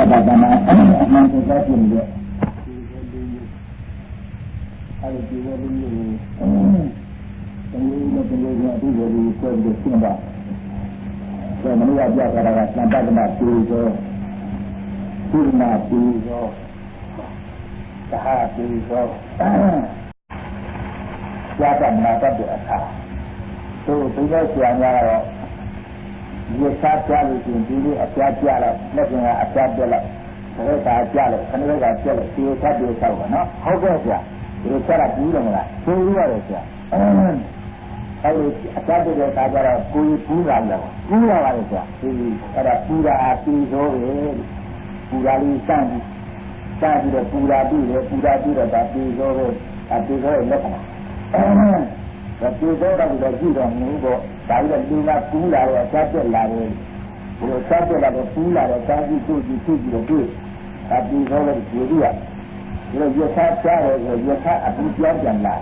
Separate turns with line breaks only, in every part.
Patana, Manchester, I will give you the Simba. So many of you are talking about Purna, Saha, Yadan, Nata, so because you are you start to do a Jala, making a Jala, a Jala, and a Jala, you have to tell her, no? How goes ya? You start at you and that. So you are it. I will start to get a Pura, a Pura, Purali Sandy, Sandy the Pura Dura, that is over at this very level. But you don't have the good on me, but I will do not pull out a cattle ladder. You will cattle like a pool out of Sandy to the good. That is all of Julia. You can't tell her, you can't Abuja and la.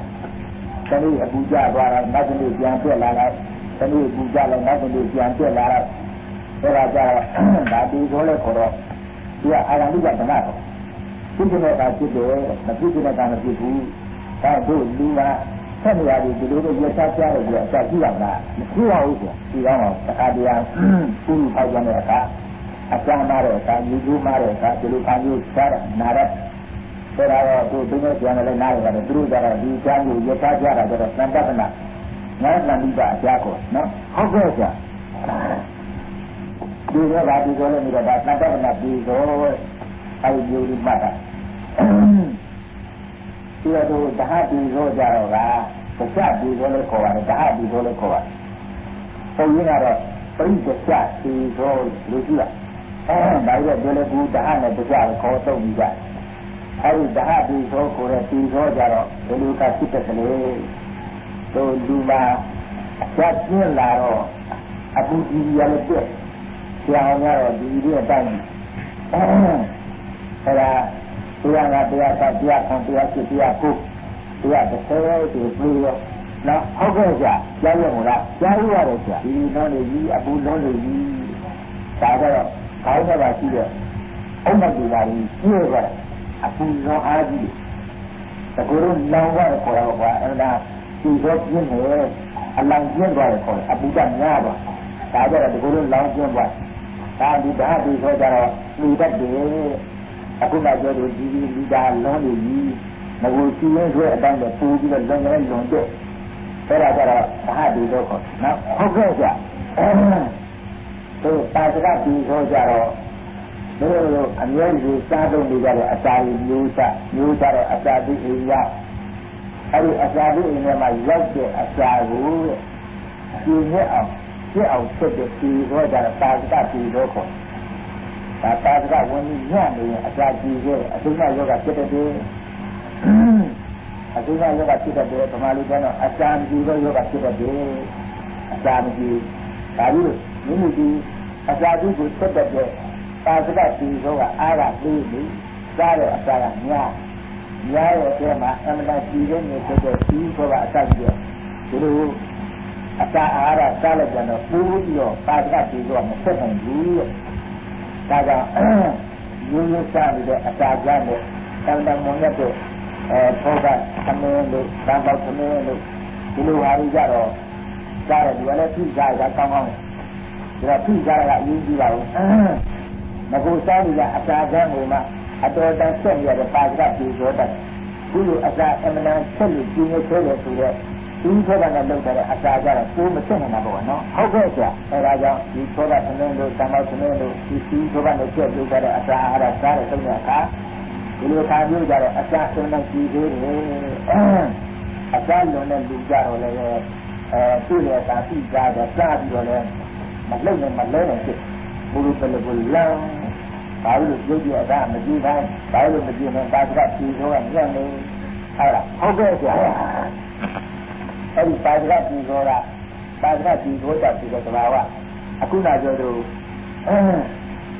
Can you Abuja, nothing is Yanto Lala? Can you Abuja, nothing is Yanto Lala? That is all of her. Yeah, I am looking at the map. Thinking about it, the people that are people, I do Luna. Some of the little Yata, who are also, the Adia, who has America, a San Marita, you do Marita, the Lucanu, Sarah, Nara, there are two dinners, one of the night, and the Drew that are the Jamu, Yata, that are Santana, not Naniba, Jaco, no? How goes that? Do you know that is only about Natana, these all I will do matter. Here to the happy Roja, the chat is only covered, the happy is only covered. So you know, the chat is all Lucia. And I will do the hand of the jar called Tomiga. I will the happy is all correct, is Roja, the Luca Citadel. So Luma, chat near Laro, Abu Yellow, Tiana, the Indian Dandy. Tuan ada dia sampai dia cook, dia betul dia beli. Nah, apa saja, jaya mula, jaya ada saja. Ini nolai, abu nolai, ada kau nak baca dia. Orang dilari, dia ber, abu nolai. Sekurang lawan korang buat, anda tiga jenis, alang jenis buat korang, abu dan nyaba. Ada sekurang lawan jenis buat. Tapi dah di saudara, lihat dia. Aku nak jadi diri lidah long ini, nak ujian saya dan betul juga long tu. Saya ada hati tu kok. Nak apa saja. Tu pasal di saudara. Dulu ambil di satu lidah asal Yusa asal di India. Hari asal di India macam asal itu. Dia sedih di saudara pasal di kok. Kata wanita ni asal juga, asal juga kita dia, asal juga kita dia, kemalu kan asal juga kita dia, asal juga, tapi ini di asal juga kita dia, pasal juga ada ni, saya asal ni itu mah, anda juga ni kita juga asal dia, jadi asal ada asal jangan punya, pasal juga macam ni. Kaga Yulu Sami the Atagan, Kanda Monato, Toga, Kamendo, Kamba Kamendo, Ilu Harijaro, Gara, the other two guys that come on. There are two guys that you do out. Nagusani, Atagan, I don't understand the Paga, who as I am an absolute junior trader to the Incovan and look at Ataga, who was saying about no. How goes that? Raja, you told us Kamendo, Kamba Kamendo, you see Kovan the church, look at Asahara, something like that. You look at you that Asahara, Asahara, and Lugaro, Julia, Santiago, Sadio, Malone, Murupel, I will give you a damn Medina, I will begin and back up to you and young. How goes that? Every 5 lakhs is all that. 5 lakhs is what that is about. I could not go to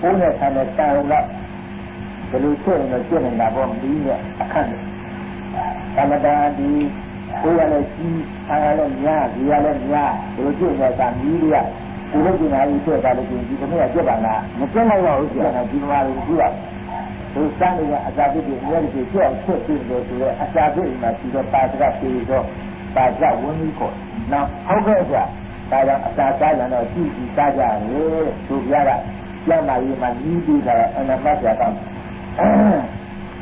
owners and a town up. The lieutenant of German Nabon being a country. Canada, the OLSC, Ireland, the Ireland, the lieutenant and media, ဒီလိုကျင်လာပြီးထွက်သွားလို့ဒီကနေ့ကပြက်ပါလားမပြက်လိုက်ပါဘူးဆရာဒီမှာလည်းကြည့်ရသူစမ်းနေတဲ့အစာပြည့်တွေအများကြီးပြက်ထွက်ပြီးတော့ဆိုတော့အစာပြည့်မှာဒီတော့ပါစကပြေတော့ပါစကဝင်းပြီးခေါ်နော်ဟုတ်ကဲ့ဆရာဒါကြောင့်အစာစားရတော့ကြည့်ကြည့်စားကြတယ်သူပြရတာကျောင်းလာရေးမှာကြီးပြီးတာအနမတ်ပြတော့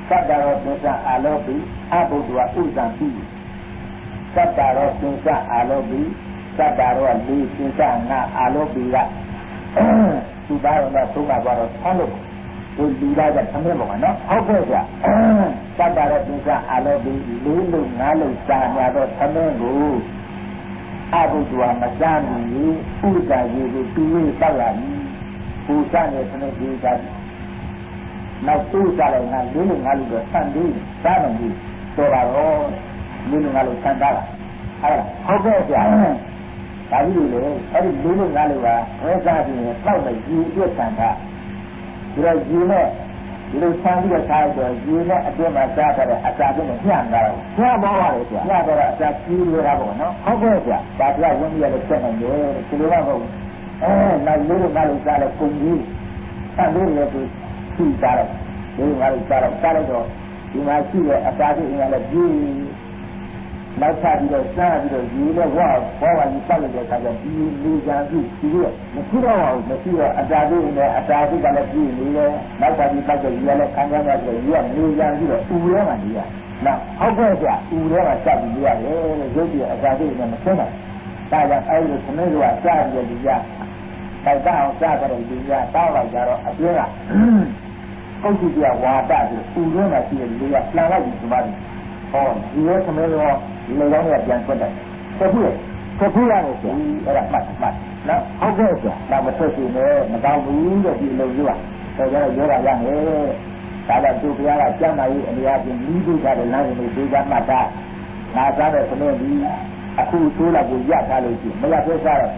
သတ္တရောသင်္ဆအာလောပိအဘုဒ္ဓဝဥဇံပိသတ္တရောသင်္ဆအာလောပိသတ္တရောလေးသင်္ဆငါအာလောပိကသူသားရောသုံးပါတော့ဆန်းလို့ဒီလူလာတဲ့သမင်းပေါ်မှာနော်ဟုတ်ကဲ့ကြာသတ္တရောသင်္ဆအာလောပိလေးလို့ငါးလို့စာများတော့သမင်းကိုအဘုဒ္ဓဝမစားမီဥဇံကြီးကိုတူဝေးတောက်လာပြီပူစတဲ့သမင်းကြီးကနောက်တူးကြလိုက်ငါလေးလို့ငါလို့တော့ဆန့်ပြီးစားမယ်ကြီးတော်ပါတော့လေးလို့ငါလို့ဆန့်တာလားဟုတ်ကဲ့ကြာဒါကြီးလေအဲ့ဒီလေးလို့ငါလို့ကဝဲစားပြီးရင်တောက်မယ်ကြီးအတွက်ဆန့်တာဒီတော့ကြီးနဲ့ဒီလိုဆန့်ပြီးတော့စားတော့ကြီးနဲ့အတွင်းမှာစားတဲ့အစာတွေနဲ့ညှံတာညှံပါပါလေကြာညှံတော့အစာကြီးရတာပေါ့နော်ဟုတ်ကဲ့ကြာဒါပြဝင်းကြီးလည်းဆက်နေတယ်ဒီလိုတော့မဟုတ်နောက်လေးလို့ငါလို့စားလဲပုံကြီးဆန့်လို့လည်းသူကြည့်ကြတော့ဒီငါတို့စားလိုက်တော့ဒီမှာရှိတဲ့အစာတွေအင်းလည်းကြီးနောက်ချပြီးတော့စားပြီးတော့ရေနဲ့ဘောဝါကြီးပတ်လိုက်တဲ့အခါကျဒီလူကြံပြီးဒီလိုမရှိတော့ပါဘူးမရှိတော့အစာတွေနဲ့အစာတွေကလည်းကြီးနေတယ်နောက်ချပြီးပတ်တဲ့ရေလည်းခံကြရဆိုရေကနေကြံပြီးတော့ဥထဲမှာနေရနောက်ဟုတ်ကဲ့ကြာဥထဲမှာစပ်ပြီးရတယ်လို့ရုပ်ကြီးအစာတွေနဲ့မဆင်းနိုင်ဒါကြောင့်အဲဒီလိုသမင်းတို့ကစားပြီးတော့ဒီကြတိုက်တာအောင်စားကြတဲ့ဒီကြတောက်လိုက်ကြတော့အတွင်းကပုဂ္ဂိကဝါဒဆိုဥရင်းမှာရှိတဲ့လူကလှန်လိုက်ပြီးဒီမှာဟောဒီရဲ့သမီးရောဒီလိုကောင်းရပြန်ထွက်တယ်ဆက်ပြီးရတယ်ဆိုအဲ့ဒါမှတ်နော်ဟုတ်ကဲ့ဆိုတော့မထွက်စီနဲ့မကောင်းဘူးတဲ့ဒီလိုမျိုးอ่ะဆိုတော့ရောတာရမယ်ဒါတော့သူဘုရားကကျမ်းမာရေးအရာချင်းဤဒုက္ခတဲ့လမ်းကိုသိကြမှတ်တာငါစားတဲ့သမီးဒီအခုသိုးလိုက်ကိုရထားလို့ရှိရင်မရသေးစားတော့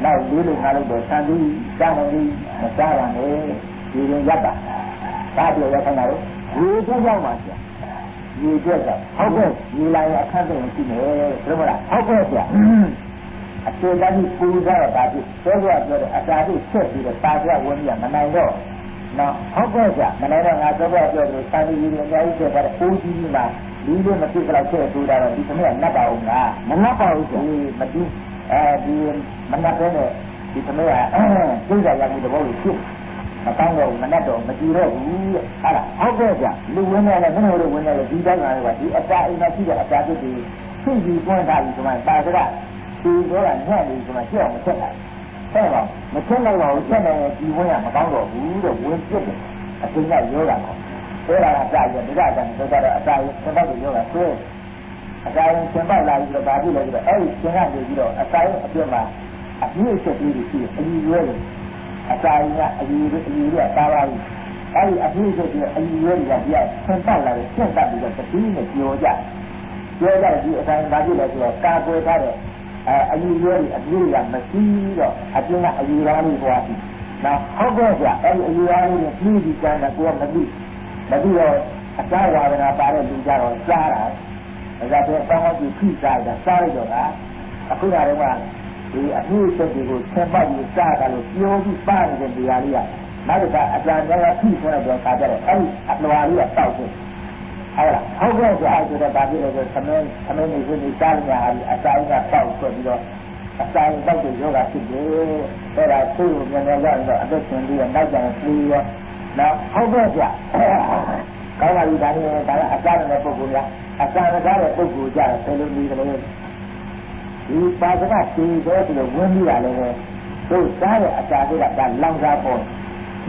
နောက်လေးလို့ငါလို့တော့ဆန်ပြီးစားနေပြီးမစားရနဲ့ဒီရင်ရပ်တာဒါပြောရခိုင်းတာလို့ဒီအတွက်ရောက်ပါဆရာဒီအတွက်ကဟုတ်ကဲ့ဒီလာရင်အခက်အခဲရှိနေတယ်ဘယ်လိုလဲဟုတ်ကဲ့ဆရာအကျဉ်းသားကြီးပူကြတော့ဒါဖြစ်ဆိုတော့ပြောတယ်အစာတွေဆက်ပြီးတော့ပါကြဝင်ရမနိုင်တော့နော်ဟုတ်ကဲ့ဆရာမနိုင်တော့ငါဆိုတော့ပြောတယ်စာရင်းကြီးအများကြီးဆက်ပါတယ်အိုးကြီးကြီးမှာဒီလိုမဖြစ်ကြတော့ဆက်ထူတာတော့ဒီသမီးကနှက်ပါအောင်လားမနှက်ပါဘူးဆရာမတူဒီမနှက်တဲ့ဒီသမီးကစိတ်ဓာတ်ရမှုတဘောလို့ဖြစ်မကောင်းတော့မနဲ့တော့မကြည့်တော့ဘူးဟာလားဟုတ်ကဲ့ဗျလူဝင်နေတယ်မင်းတို့ဝင်နေတယ်ဒီတိုင်းကလည်းဒီအစာအိမ်မှာရှိတဲ့အစာတွေသိပြီးပွင့်ထားပြီးဆိုမှပါစကဒီတော့ကညံ့နေဆိုမှကြောက်မချက်နိုင်ဆက်ပါမချက်နိုင်ပါဘူးချက်နေဒီဝင်ကမကောင်းတော့ဘူးတဲ့ဝင်ပြစ်တယ်အချိန်ကရောတာပေါ့အဲ့ဒါကကြာရင်ဒီကတည်းကတော့အစာရင်သဘောတူရောတာဆိုအစာရင်သင်ပေါက်လာပြီးတော့ဒါပြည့်လဲပြီးတော့အဲ့ဒီသင်ကနေပြီးတော့အစာရင်အပြစ်မှာအပြည့်အချက်လေးတွေရှိတယ်အကြီးရွယ်တယ်အစာရင်ကအယူရတာပါဘူးအဲဒီအပြည့်စုံတဲ့အယူရတွေကပြဆင်ပတ်လာတယ်ဆင့်တက်ပြီးတော့တတိနဲ့ကြောကြဒီအတိုင်းဘာဖြစ်လဲဆိုတော့ကာကွယ်ထားတဲ့အယူရတွေအပြည့်ကမရှိတော့အပြင်းကအယူရလေးဟောပြီနောက်ဟုတ်ကဲ့ဗျအဲဒီအယူရလေးကိုပြီးပြီးကျန်တယ်ကိုကမသိတော့အစာဝါဒနာပါတဲ့လူကြတော့စားတာဒါကြောင့်တောင်းကြည့်ဖိစားတာစားလိုက်တော့ကအခုကလည်းဒီအမှုစက်တွေကိုဆင်ပတ်ပြီးစားတာလို့ပြောပြီးပါနေတဲ့နေရာလေးကနောက်တစ်ခါအကြံဉာဏ်ဖိဆိုတော့ခါကြတော့အဲဒီအလွာလေးကတောက်တယ်ဟုတ်လားဟုတ်ကဲ့ဆိုအဲ့ဒါဒါပြည့်လို့သမင်းနေဝင်နေစားနေရအစာရင်းကတောက်ဆိုပြီးတော့အစာရင်းတောက်တဲ့ယောဂဖြစ်တယ်အဲ့ဒါသူ့ကိုမြန်မြန်ရောက်တော့အသက်ရှင်ပြီးတော့နောက်ကျရင်ပြီးရောနောက်ဟုတ်ကဲ့ဗျကောင်းပါပြီဒါနဲ့ဒါကအစာရတဲ့ပုဂ္ဂိုလ်များအစာရတဲ့ပုဂ္ဂိုလ်ကြတယ်ဘယ်လိုပြီးတယ်ဒီပါစကတီတော့ဒီလိုဝင်ပြီးတာလည်းတို့စားတဲ့အစာတွေကဒါလောင်စားပေါ်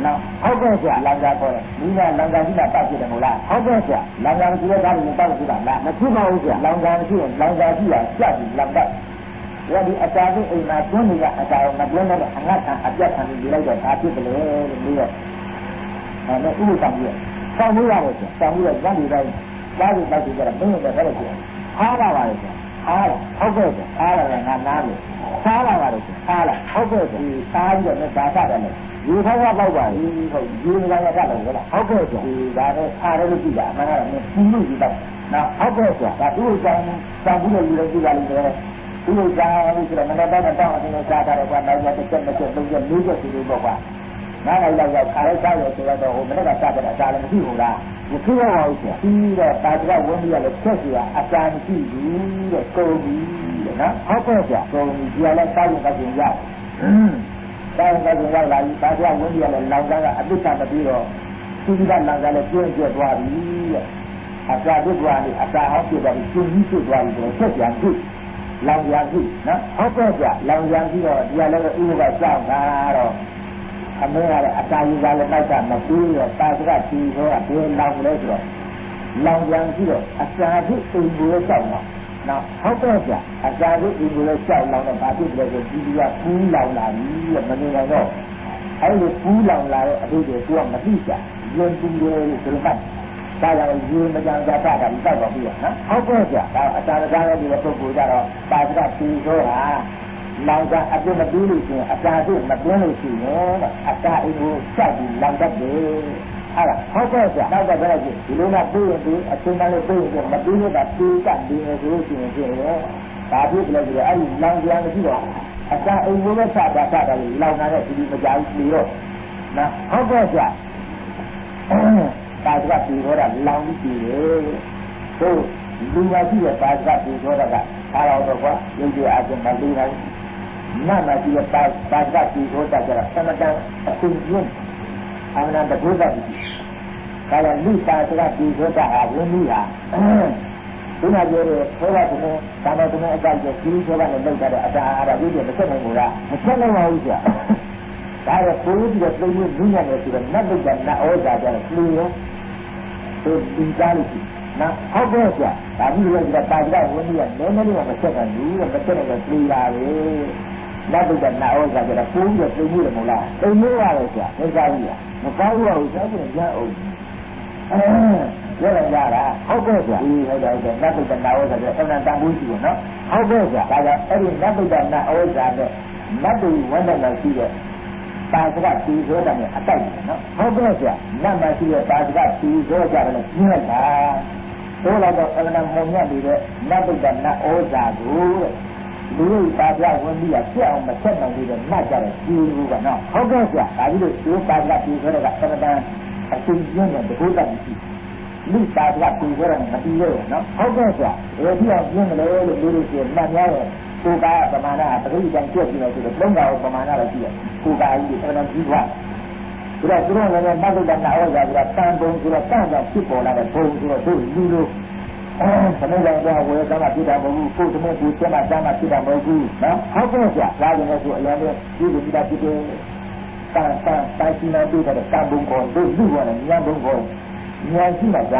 နော်ဟုတ်ကဲ့ဆရာလောင်စားပေါ်တယ်ဒီကလောင်စားရှိတာတောက်ဖြစ်တယ်မဟုတ်လားဟုတ်ကဲ့ဆရာလောင်စားမရှိတဲ့ဓာတ်တွေတောက်ဖြစ်တာလားမဖြစ်ပါဘူးဆရာလောင်စားမရှိရင်လောင်စားရှိတာစက်ပြီးလောင်တတ်ဒီအစာတွေအိမ်မှာတွန်းနေတဲ့အစာကိုမတွန်းတော့အငတ်ခံအပြတ်ခံပြီးလိုက်တော့ဒါဖြစ်တယ်လို့ပြီးတော့အဲ့ဒါဥပ္ပဆောင်ပြီးဆောင်းလို့ရတယ်ဆရာဆောင်းပြီးတော့ဇန်ဒီတိုင်းသားတွေတောက်ကြတယ်ဘယ်လိုလဲအဲ့ဒါဆရာအားပါပါလေဆရာအားဟုတ်ကဲ့အားလည်းငါနားလို့စားလာပါလို့အားလားဟုတ်ကဲ့ဒီစားပြီးတော့ဒါစားတယ်လေဒီထောက်ကပေါက်ပါဘူးဟုတ်ဒီကရတာလည်းဟုတ်လားဟုတ်ကဲ့ဒီဒါနဲ့အားလည်းကြည့်တာအမှန်ကတော့မင်းပြီးလို့ဒီတော့နော်ဟုတ်ကဲ့ဒါသူ့အကြောင်းတောင်းပြီးလို့ယူလို့ကြည့်ပါလိမ့်မယ် ဒီလိုကြားလို့ဆိုတော့မနေ့ကတောင်းအတင်းစားတာတော့နောက်ရက်တစ်ချက်တစ်ချက်သုံးချက်လေးချက်စီလို့ပေါ့ကွာနားလိုက်တော့ခါလိုက်စားရဆိုတော့ဟိုမနေ့ကစားတဲ့အစားလည်းမရှိဘူးလားမဖြစ်ရပါဘူးဆရာပြီးတော့တာကြဝန်းကြီးကလည်းချက်စီကအစာမရှိဘူးတဲ့ကုန်ပြီတဲ့နော်ဟုတ်ကဲ့ဆရာကုန်ပြီဒီကလည်းစားရင်ကကျင်ရောက်စားရင်ကကျင်ရောက်လာပြီတာကြဝန်းကြီးကလည်းလောင်စားကအပိစ္ဆာမပြီးတော့သူကလောင်စားလည်းပြင်းပြသွားပြီတဲ့အစာတို့ကလည်းအစာဟောက်ပြသွားပြီကျင်းကြီးဖြစ်သွားပြီဆိုတော့ချက်ပြန်ဖြစ်လောင်ရန်ပြီနော်ဟုတ်ကဲ့ဗျလောင်ရန်ပြီးတော့ဒီကလည်းဥပ္ပကစောင့်တာတော့အမေကလည်းအစာကြီးကလည်းနောက်ကမပြီးတော့တာစကတီဆိုတာဘယ်လောင်လဲဆိုတော့လောင်ရန်ပြီးတော့အစာကြီးအိမ်ကိုစောင့်တော့နော်ဟုတ်ကဲ့ဗျအစာကြီးအိမ်ကိုစောင့်လောင်တော့ဘာဖြစ်လဲဆိုဒီကပူးလောင်လာပြီမနေနိုင်တော့အဲ့ဒီပူးလောင်လာတဲ့အဖြစ်ကိုသူကမသိကြရင်ပူတယ်ဆိုတော့ဒါကြောင့်ရေမကြံကြတာတောက်ပါပြီနော်ဟုတ်ကဲ့ဗျဒါအစာကားရဲ့ဒီပုဂ္ဂိုလ်ကြတော့ပါစကတီဆိုတာလောင်ကအပြစ်မပြီးလို့ရှိရင်အစာတို့မပြင်းလို့ရှိရင်အစာအိမ်ကိုစောက်ပြီးလောင်တတ်တယ်အဲ့ဒါဟုတ်ကဲ့ဗျနောက်တော့ဘယ်လိုလဲဒီလိုနဲ့ပြီးရင်ဒီအချိန်မှလည်းပြီးရင်မပြီးလို့ကတီးကပြီးနေဆိုလို့ရှိရင်ဒါဖြစ်တယ်ဆိုတော့အဲ့ဒီလောင်ကြံမရှိတော့အစာအိမ်ကိုလည်းစောက်တာလေလောင်တာနဲ့ဒီမကြဘူးပြီးတော့နော်ဟုတ်ကဲ့ဗျပါစကတီဆိုတာလောင်ပြီးတယ်ဟုတ်လူပါရှိတဲ့ပါစကတီဆိုတာကအားတော့ကွာရုပ်ရည်အချင်းမလေးနိုင်နတ်မရှိတဲ့ပါစကတီဆိုတာကသမတန်အရှင်ကျင်းအမှန်တကူတာဒီကာယလူပါစကတီဆိုတာဟာဝင်းကြီးဟာဒီမှာပြောတဲ့ဘုရားကသာမတုံအကြိုက်ကြီးကြီးဆိုတာနဲ့လောက်တဲ့အတားအားဒါကြီးမဆက်နိုင်ဘူးလားမဆက်နိုင်ပါဘူးကြာဒါရပိုးပြီးတော့သိနေလူညံ့နေဆိုတော့နတ်ဘုရားနတ်ဩဇာကြတယ်လူရောဒီသားလေးနော်ဟုတ်ကဲ့ဆရာဒါပြီးတော့ဒီပါကြဝင်းကြီးကနည်းနည်းလေးမဆက်နိုင်ဘူးမဆက်နိုင်တော့ပြေးလာပဲနတ်ဘုရားနတ်ဩဇာကြတယ်ပိုးပြီးတော့သိနေတယ်မဟုတ်လားသိနေရတယ်ဆရာသိစားကြီးမကောင်းဘူးလို့ဆိုရင်ရအောင်ရရတာဟုတ်ကဲ့ဆရာဒီဟုတ်တယ်နတ်ဘုရားနတ်ဩဇာကြတယ်အမှန်တန်ဖို့ရှိတယ်နော်ဟုတ်ကဲ့ဆရာဒါကြောင့်အဲ့ဒီနတ်ဘုရားနတ်ဩဇာနဲ့နတ်တို့ဝန္ဒနာရှိတဲ့ပါစကတီဆိုတာနဲ့အတိုက်တယ်နော်ဟုတ်ကဲ့ဆရာနတ်မရှိတဲ့ပါစကတီဆိုကြတယ်ကျင်းလိုက်တာဆိုတော့အမှန်မုံမြတ်နေတဲ့နတ်ဗုဒ္ဓနတ်ဩဇာကိုလူ့ပါပြဝင်ပြီးပြည့်အောင်မဆက်နိုင်သေးတဲ့နတ်ကြတဲ့ဒီလူကနော်ဟုတ်ကဲ့ဆရာဒါကြီးလို့ဒီပါစကတီဆိုတဲ့ကအမှန်တန်အရှင်ကျင်းတဲ့တကူတတ်ရှိလူပါစကတီဆိုတာမတီးရဘူးနော်ဟုတ်ကဲ့ဆရာဒီအောင်ကျင်းတယ်လို့လူတွေဆိုနတ်များရဲ့ကိုယ်ကပမာဏပရိသတ်ကျက်ပြီးတော့ဆိုတော့လုံးကောင်ပမာဏတော့ရှိတယ်ကိုယ်ကကြီးတော်တော်ကြီးသွားဒါတော့သူတို့လည်းမတ်တုဒ္ဒနာဩဇာဆိုတာတန်ပုံဆိုတော့တန်ကြောင့်ဖြစ်ပေါ်လာတဲ့ဘုံဆိုတော့သူလူလိုသမဏေကတော့ဝေကမှာဖြစ်တာမဟုတ်ဘူးကိုယ်သမီးကိုကျမကျမဖြစ်တာမဟုတ်ဘူးနော်ဟုတ်ကဲ့ဆရာဒါကြောင့်လည်းဆိုအရင်ကဒီလိုပြတာဖြစ်တယ်တိုင်းစီနာတွေ့တဲ့တန်ပုံကိုတို့လူကလည်းညံပုံကိုညံရှိမှာက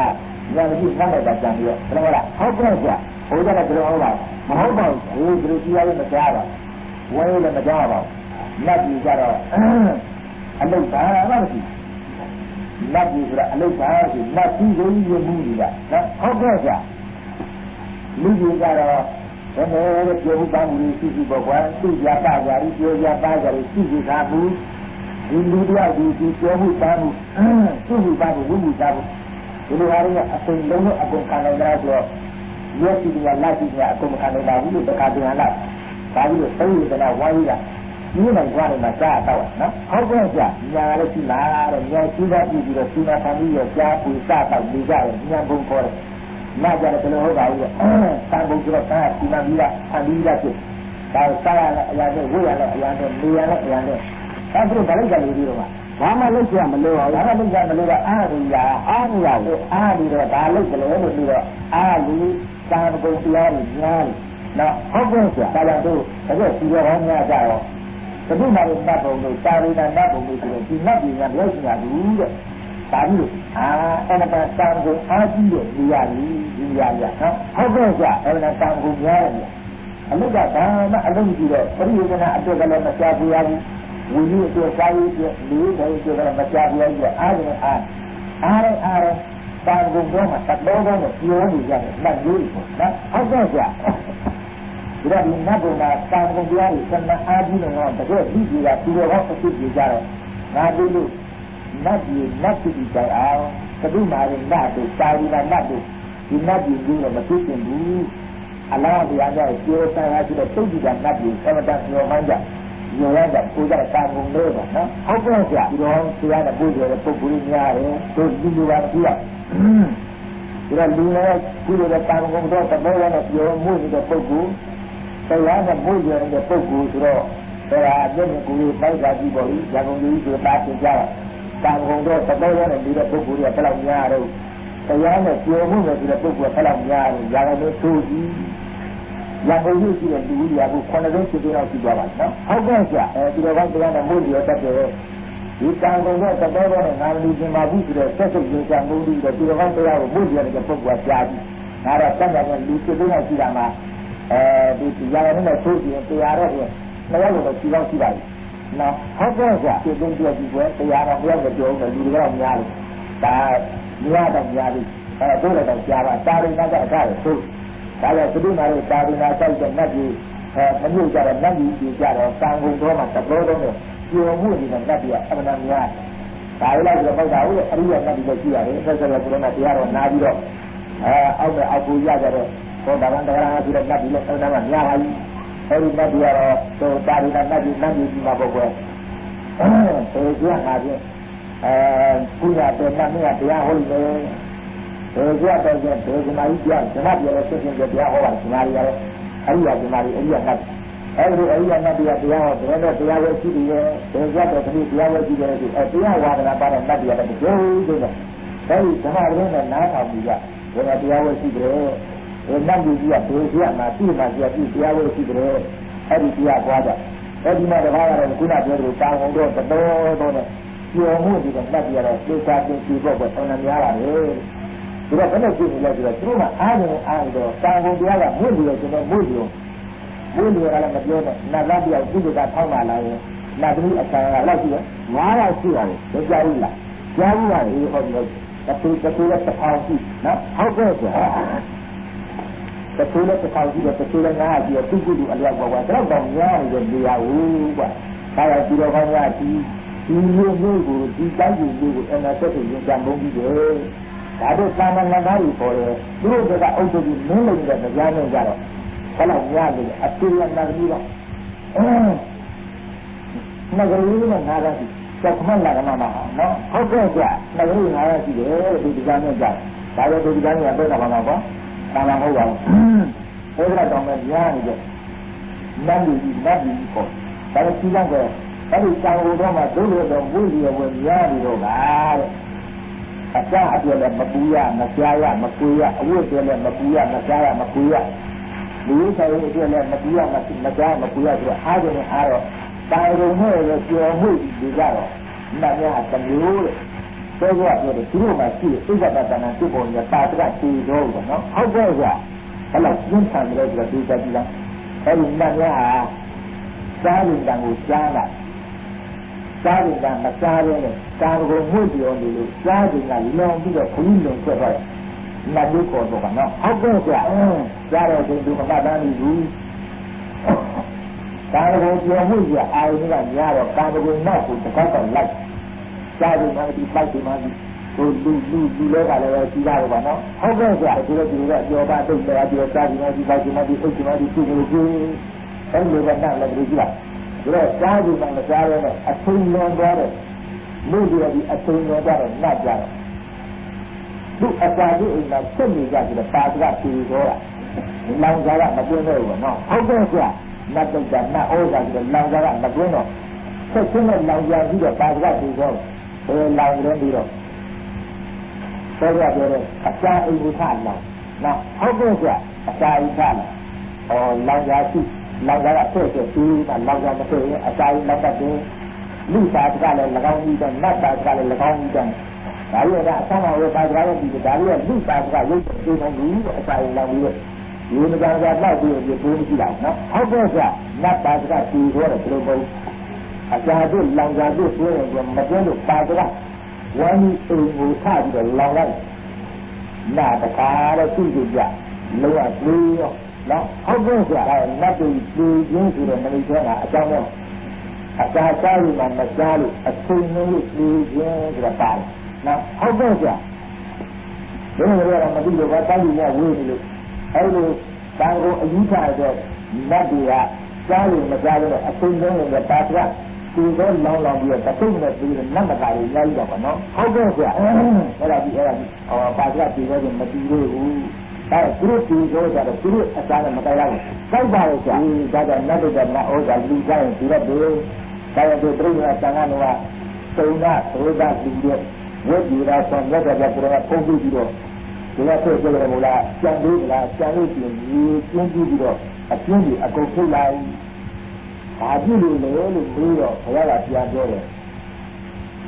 ညံမရှိမှလည်းကြံပြီးတော့ဘယ်လိုလဲဟုတ်ကဲ့ဆရာဘုရားကကြောက်ပါမဟုတ်ပါဘူးဒီလိုကြည့်ရလို့မကြားပါဝဲလည်းမကြားပါဘူးနတ်ကြီးကြတော့အလုတ်ပါမရှိနတ်ကြီးဆိုတာအလုတ်ပါရှိနတ်ကြီးကိုရမှုကြီးကနော်ဟုတ်ကဲ့ဆရာလူကြီးကတော့ဘယ်လိုပြောမှုပါမှုရှိရှိပေါ့ကွာသူ့ကြပါကြရီပြောကြပါကြရီရှိရှိသာဘူးဒီလူတယောက်ဒီပြောမှုပါမှုသူ့မှုပါမှုဝိမှုသာဘူးဒီလိုဟာတွေကအစိမ်လုံးအကုန်ခံနိုင်ကြဆိုတော့ရက်စီကလာစီကအကုန်ခံနိုင်တာဘူးလို့တခါပြန်လာဒါပြီးတော့သုံးရတဲ့ဝိုင်းကြီးကဒီနိုင်ကြတယ်မှာကြားတော့နော်ဟုတ်ကဲ့ကြာညာလည်းရှိလာတော့ညာရှိတာပြီးတော့စီနာဖန်ပြီးတော့ကြားပူစတော့နေကြတယ်ညာဘုံခေါ်တယ်နာကြတယ်ဘယ်လိုဟုတ်ပါဘူးလဲတန်ဘုံဆိုတော့သားစီနာပြီးတာဖန်ပြီးတာဖြစ်ဒါစားရတဲ့အရာနဲ့ဝိရလည်းအရာနဲ့နေရလည်းအရာနဲ့အဲဒါတို့ဗလိုက်ကြလို့ပြီးတော့ဘာမှလုပ်ရမလို့ဘာမှလုပ်ရမလို့တော့အားရအားပြီးတော့ဒါလုပ်ကြလို့လို့ပြီးတော့အားလူသာဘုံတရားကြီးညာနော်ဟုတ်ကဲ့ဆရာဒါကြောင့်တို့အခုဒီရောဟောများကြတော့ဘုရားရဲ့နတ်ဘုံတို့တာရိနာနတ်ဘုံတို့ဆိုတော့ဒီနတ်ပြည်ကပြောချင်တာဘူးတဲ့ဒါပြီးလို့အဲ့ဒါတန်ကိုအားကြီးတဲ့နေရာကြီးဒီနေရာကြီးနော်ဟုတ်ကဲ့ဆရာအဲ့ဒါတန်ကိုများတယ်အလုကဒါမှအလုံးကြည့်တော့ပရိယေနာအတွက်ကလည်းမချပြရဘူးဝိနည်းအတွက်စာရေးအတွက်လေးတယ်အတွက်ကလည်းမချပြရဘူးအားတယ်အားတန်ကိုပြောမှာတတော်တော်နဲ့ပြောနေကြတယ်နတ်ကြီးပေါ့နော်ဟုတ်ကဲ့ဆရာဒါဒီနတ်ဘုရားတန်ကုန်တရားကိုစနအားကြီးလို့တော့တကယ်ဒီကြီးကသူတော်ကောင်းအဖြစ်ကြီးကြတော့ငါတို့လို့နတ်ကြီးနတ်ပြည်ကြအောင်ဘုသူမာရင်နတ်တို့တာရီနာနတ်တို့ဒီနတ်ကြီးကြီးတော့မသိချင်ဘူး Allah dia ada dia saya sudah tuju dan nabi sama dan yo manja yo ada puja kampung desa no apa sih dia ada puja ada pemburinya tu dulu dia dia dulu puja kampung desa tapi ada yo muji ada pugu saya ada puja ada pugu sudah saya ada pugu baik lagi boleh jangan dulu tak jalan kampung desa tapi ada dia pugu dia kalau nyara saya ada yo muji ada pugu kalau nyara jangan tuju yang boleh kita dulu ya bukan ada sesuatu yang tidak ada. Apa saja, tidak ada yang boleh kita boleh. Kita kalau kita boleh ngambil di mana kita sesuatu yang boleh kita tidak ada yang boleh kita buat jadi. Nara tanda yang di situ yang tidak mah, di yang ini sesuatu yang tidak ada. Naya kita tidak tidak. Nah, apa saja kita dia juga tiada yang berjauh dari orang nyari. Tak nyada nyari. Boleh tak siapa? Cari naga cari. Kalau sedih mari cari nasi dan nabi menyukai nabi bicara tanggung rumah terlalu ilmu di nabi apa namanya. Kalau kita tahu hari nabi bicara sesuatu yang nabi harus nabi loh. Awal aku ya jadi kalau dalam negara kita nabi loh namanya hari hari nabi harus tu cari nabi di mana boleh. Dia nabi punya namanya dia holih. Dia ada jemaah dia, jemaah dia sesuatu yang dia awal jemaah dia, ayah jemaah ayah nabi, ayah nabi dia wajib dia, dia ada dia wajib dia awal apa nabi ada jauh juga, tapi jemaah dia nak tahu dia, dia wajib dia, nabi dia mati dia wajib dia, dia kuasa, di mana orang guna dia tanggung dia betul, dia mudi nabi ada, dia cakap dia buat orang yang ada. Sudah kena sini lagi cuma ada tanggung dia lah mulia cuma mulia dalam majunya nak dia juga tak tahu malah nak ni akan lagi marah sih ada jauh lah ini orang betul terkau sih nak apa betul terkau sih betul nak dia tunggu dulu ada bawa terus banyak dia ubah kalau tidak banyak ini di janji enak tu jambung dia ada tangan lagi boleh. Dulu kita untuk di mana kita berjalan jalan. Kalau jalan, atur yang lagi lah. Negeri ini mana sih? Cakman lah mana no? Apa saja negeri mana sih? Di jalan jalan. Kalau di jalan ada apa? Tanah orang. Orang orang jalan je. Nabi kau. Kalau siang ke, kalau siang orang dulu orang boleh orang jalan di luar. Asal dia le makuya, awal dia le makuya. Dulu saya dia le makuya juga ada ni ada. Kalau ni dia dia jalan. Namanya akan dulu. Saya dia dulu masih juga nanti punya tak tidur, no. Apa saja. Kalau cinta mereka juga bilang, kalau namanya saling dan usaha. Cari dan cari ni, cari mulia dulu, cari dan long juga kuning cerai, nabi kau tu kan, apa saja, cari itu mana dulu, cari dia mulia, air ni kan nyara, cari nak pun tak lagi, cari mana di pagi mana, dulu kalau tidak kan, apa saja, juga jawab tu dia cari mana di pagi mana di sini, kan lepas nak lagi juga. Jadi cari mana cari ni, asal nombor, mulia di asal nombor nak jalan. Tu asal ni nak seni jadi pasal tiada. Lang jalan macam mana, no? Apa saja nak jalan, nak orang jadi lang jalan macam mana? Sesuatu lang jalan juga pasal tiada. Lang jalan dia. Saya ada asal ibu sana. Nah, apa saja asal ibu sana. Oh, lang jalan. Langgar apa tu? Langgar apa? Asal langgar tu, lupa sekali langgar ni dan nak sekali langgar ni dan. Kalau ada sama orang sekali di dalam lupa sekali tu nunggu asal langgar. Ini negara apa dia pun tidak. Apa saja nak sekali tu orang terlalu. Asal tu langgar tu yang macam tu pasal. Wanita muda juga langgar. Nak kalau tu juga luar tu. Nah, apa saja nak dijual sudah Malaysia nak macam asal mana asal ni dijual berapa? Nah, apa saja. Ini orang Madinah kata ni weh dulu. Kalau 当我一看这那边啊，家里没家里的，东东的大车，最多老的，他东的这个那么大的压力的话呢，好多是，那个大车最多就没地位无。但是最多就是最家里没得了，再把一下，大家那边那我在离家人住了多，大家就对那香港的话，收纳理解，我觉得从那个这个工具里头，这个做这个么啦，相对经济里头，经济够出来，大地里没有，不要来这样做的。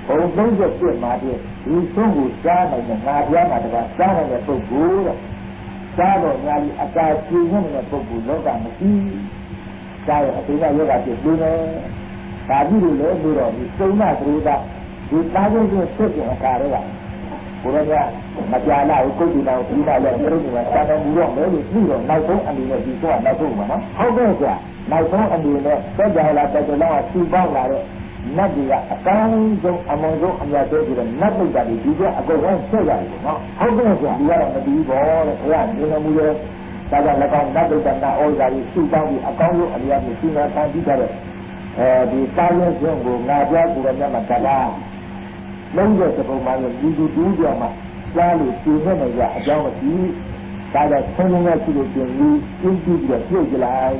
我们这些嘛的，你中国下面的哪边嘛这个下面的不够了。家里家里家居民的不顾老百姓，家里对那有个结论呢，大地里来不了，你收纳多大，你大家就设定了干的了。我说呢，那家那有工地那地那两个人呢，相当不用，没有地了，那种安尼的地方那种嘛，好个是，那种安尼的，再加来再就让书包来了。那这个刚中阿蒙中阿家都觉得那不家的地方，个人设下来的，好个是，你要那地方，对吧？你那么个，大家来讲，那都在那欧家的书包的，刚中阿家的书包上地下的，的大人生活，阿家过得那么大啦，弄个时候嘛，你就丢掉嘛，家里住那么个阿家的地，大家从那去的经历，经济的收起来。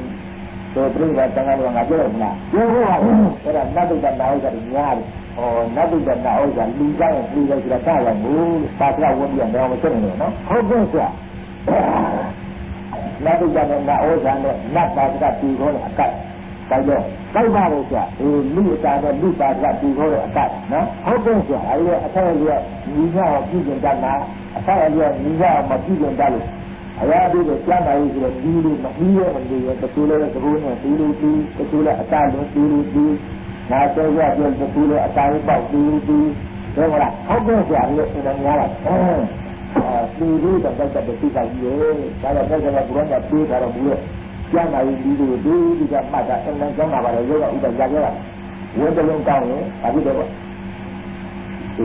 तो प्रेम तंगा लगा के रखना ये हुआ तेरा ना तो करना होगा यार और ना तो करना होगा लीजा की रखा है वो पात्रा वो भी अंदर में चलने ना हो गया क्या ना तो करना ना होगा ना पात्रा ती हो अका कायो कई बार हो क्या ली पात्रा ती हो अका ना हो गया क्या ये अच्छा है लीजा और की करना अच्छा है लीजा और मत की करनाအရာဒီကိုကြားပါလို့ဆိုတော့ဒီလိုမပြီးရမလို့ရတခုလည်းသဘောနဲ့ဒီလိုဒီတခုလည်းအတားလို့ဒီလိုဒီနာတော့ရပြောတခုလည်းအတားပေါက်ဒီလိုဒီဟုတ်ကလားဟုတ်ကဲ့ဆရာကြီးအဲ့ဒါများလားဒီလိုတော့တက်တဲ့သိတာကြီးရေဒါတော့တက်ကဘုရားကပြေးတာတော့ဘူးလေကြားပါလို့ဒီလိုဒီကမှတ်တာအမှန်ကျောင်းမှာပါလေရောဥပ္ပရကြရဝဲတလုံးကောင်းရင်ဒါပြီးတော့ဒီ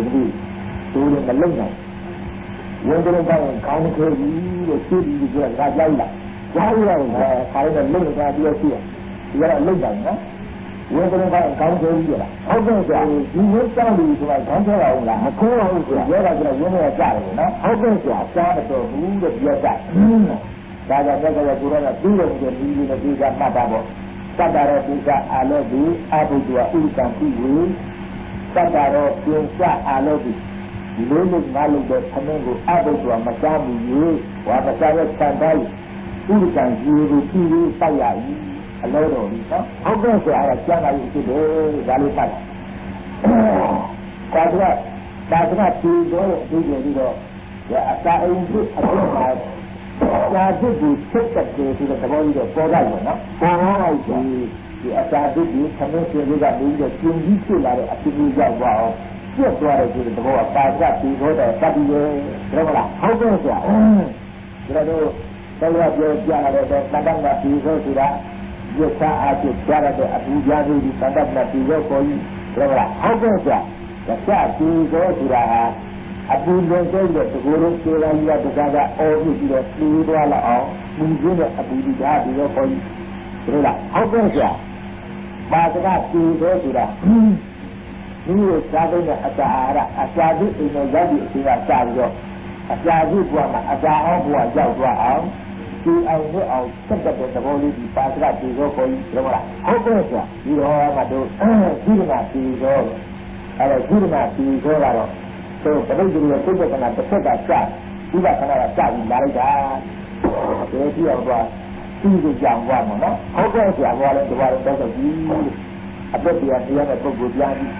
လိုမလုံနိုင်ဝင်ကြတဲ့ကောင်းခဲ့ပြီလို့သိပြီးကြတာကြားရကြားရတယ်ခါရတဲ့လုံနေတာပြီးတော့ရှိတယ်ဒီကတော့လုံတယ်နော်ဝင်ကြတဲ့ကောင်းခဲ့ပြီလားဟုတ်ကဲ့ဆရာဒီလိုကြောက်လို့ဆိုတာခေါင်းထဲအောင်လားမခိုးအောင်ဆရာရဲတာကျတော့ဝင်းနေကြတယ်နော်ဟုတ်ကဲ့ဆရာကြားတော့ဘူးလို့ပြောကြဒါကြောင့်လည်းကိုယ်ကပြီးတော့ဒီလိုနဲ့ဒီကမှတ်တာပေါ့သတ္တရောပိကအာလောတိအဘုဒ္ဓဝဥက္ကံပိဝေသတ္တရောပိကအာလောတိလေးလို့ငါလို့တဲ့ခမင်းကိုအဘိဓမ္မာမစားဘူးရေဝါမစားတဲ့ဆန္ဒကြီးဥဒ္ဒံကြီးကိုပြီးပြီးစိုက်ရည်အလုံးတော်ကြီးနော်ဟုတ်ကဲ့ဆိုအဲ့ဒါကျမ်းစာကြီးဖြစ်တယ်ဒါလေးပတ်တာဒါကဒီတော့ဒီလိုတော့အစာအိမ်ဖြစ်အပြင်မှာစာဖြစ်ကိုဆက်တက်တယ်ဆိုတဲ့သဘောကြီးတော့ပေါ်လာတယ်နော်ပေါ်လာလိုက်ဒီအစာဖြစ်ကိုခမင်းရှင်တွေကပြီးတော့ကျင်းကြီးဖြစ်လာတဲ့အဖြစ်ကြီးရောက်သွားအောင်ပြတ်သွားတယ်ဆိုတဲ့ဘောကပါကပြီးတော့တတ်ပြီးရဲ့ဟုတ်ကလားဟုတ်ကဲ့ဆရာဒါတော့တော်ပြောကြလာတဲ့တန်တန်ကပြီးဆိုဆိုတာရသအားဖြင့်ကြားရတဲ့အပူကြားပြီးတန်တန်ကပြီးတော့ပေါ်ကြီးဟုတ်ကလားဟုတ်ကဲ့ဆရာဒါကပြီးဆိုဆိုတာအပူလုံးကျတဲ့တကူလုံးကျေလာရတဲ့ကအော်ပြီးတော့ပြီးသွားလာအောင်ဒီကျတဲ့အပူကြီးကြားပြီးတော့ပေါ်ကြီးဟုတ်လားဟုတ်ကဲ့ဆရာပါကပြီးဆိုဆိုတာဒီလိုစားတဲ့အစာအာဟာရအစာကြီးအိမ်တော်ရောက်ပြီးအချိန်ကစပြီးတော့အစာကြီးဘဝမှာအစာအောင်ဘဝရောက်သွားအောင်ဒီအောင်လို့အောင်တက်တဲ့သဘောလေးဒီပါစကဒီတော့ကိုကြီးပြောလားဟုတ်ကဲ့ဆရာဒီတော့မှတို့ဒီကမှာဒီတော့အဲ့တော့ဒီကမှာဒီတော့ကတော့သူပဋိသေရဲ့ပုဂ္ဂိုလ်ကနာတစ်ဆက်ကစဒီကခဏကစပြီးလာလိုက်တာဒီကြည့်အောင်တော့ဒီကိုကြောင်သွားမှာနော်ဟုတ်ကဲ့ဆရာဘဝလည်းဒီဘဝလည်းတော့ဒီအပ္ပတရားတရားတဲ့ပုဂ္ဂိုလ်ပြန်ပြီး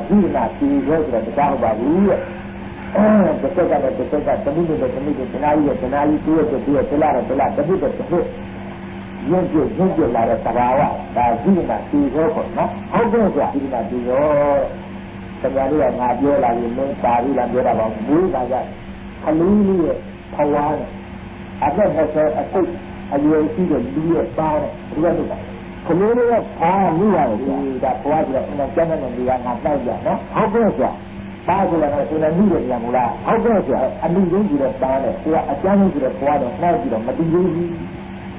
ဒီနာဒီရောဆိုတော့တရားဟုတ်ပါဘူးတဲ့တစ်ဆက်ကလည်းတစ်ဆက်ကတမိနဲ့တမိနဲ့တနာကြီးတနာကြီးတူရတလာတလာတပိတဲ့တစ်ဖြစ်ရင်းကျလာတဲ့သဘာဝဒါဒီနာဒီရောပေါ့နော်ဟုတ်ကဲ့ဆိုဒီနာဒီရောတရားလေးကငါပြောလာရင်မင်းပါပြီးလာပြောတာပါဘူးဒါကခလူးလေးရဲ့ဘဝနဲ့အသက်ဆက်ဆက်အစိတ်အရွယ်ရှိတဲ့လူရဲ့ပါတဲ့ဒီလိုမျိုးခလေးလေးကဘာမိရတယ်ဒါဘွားကြီးကကျန်တဲ့နေရာငါတိုက်ကြနော်ဟုတ်ကဲ့ဆရာပါဆိုလည်းဆိုလည်းမိတယ်ပြန်မလားဟုတ်ကဲ့ဆရာအမိဆုံးကြီးတဲ့ပါနဲ့သူကအကျမ်းဆုံးကြီးတဲ့ဘွားတော့နှောက်ကြည့်တော့မတည်သေးဘူး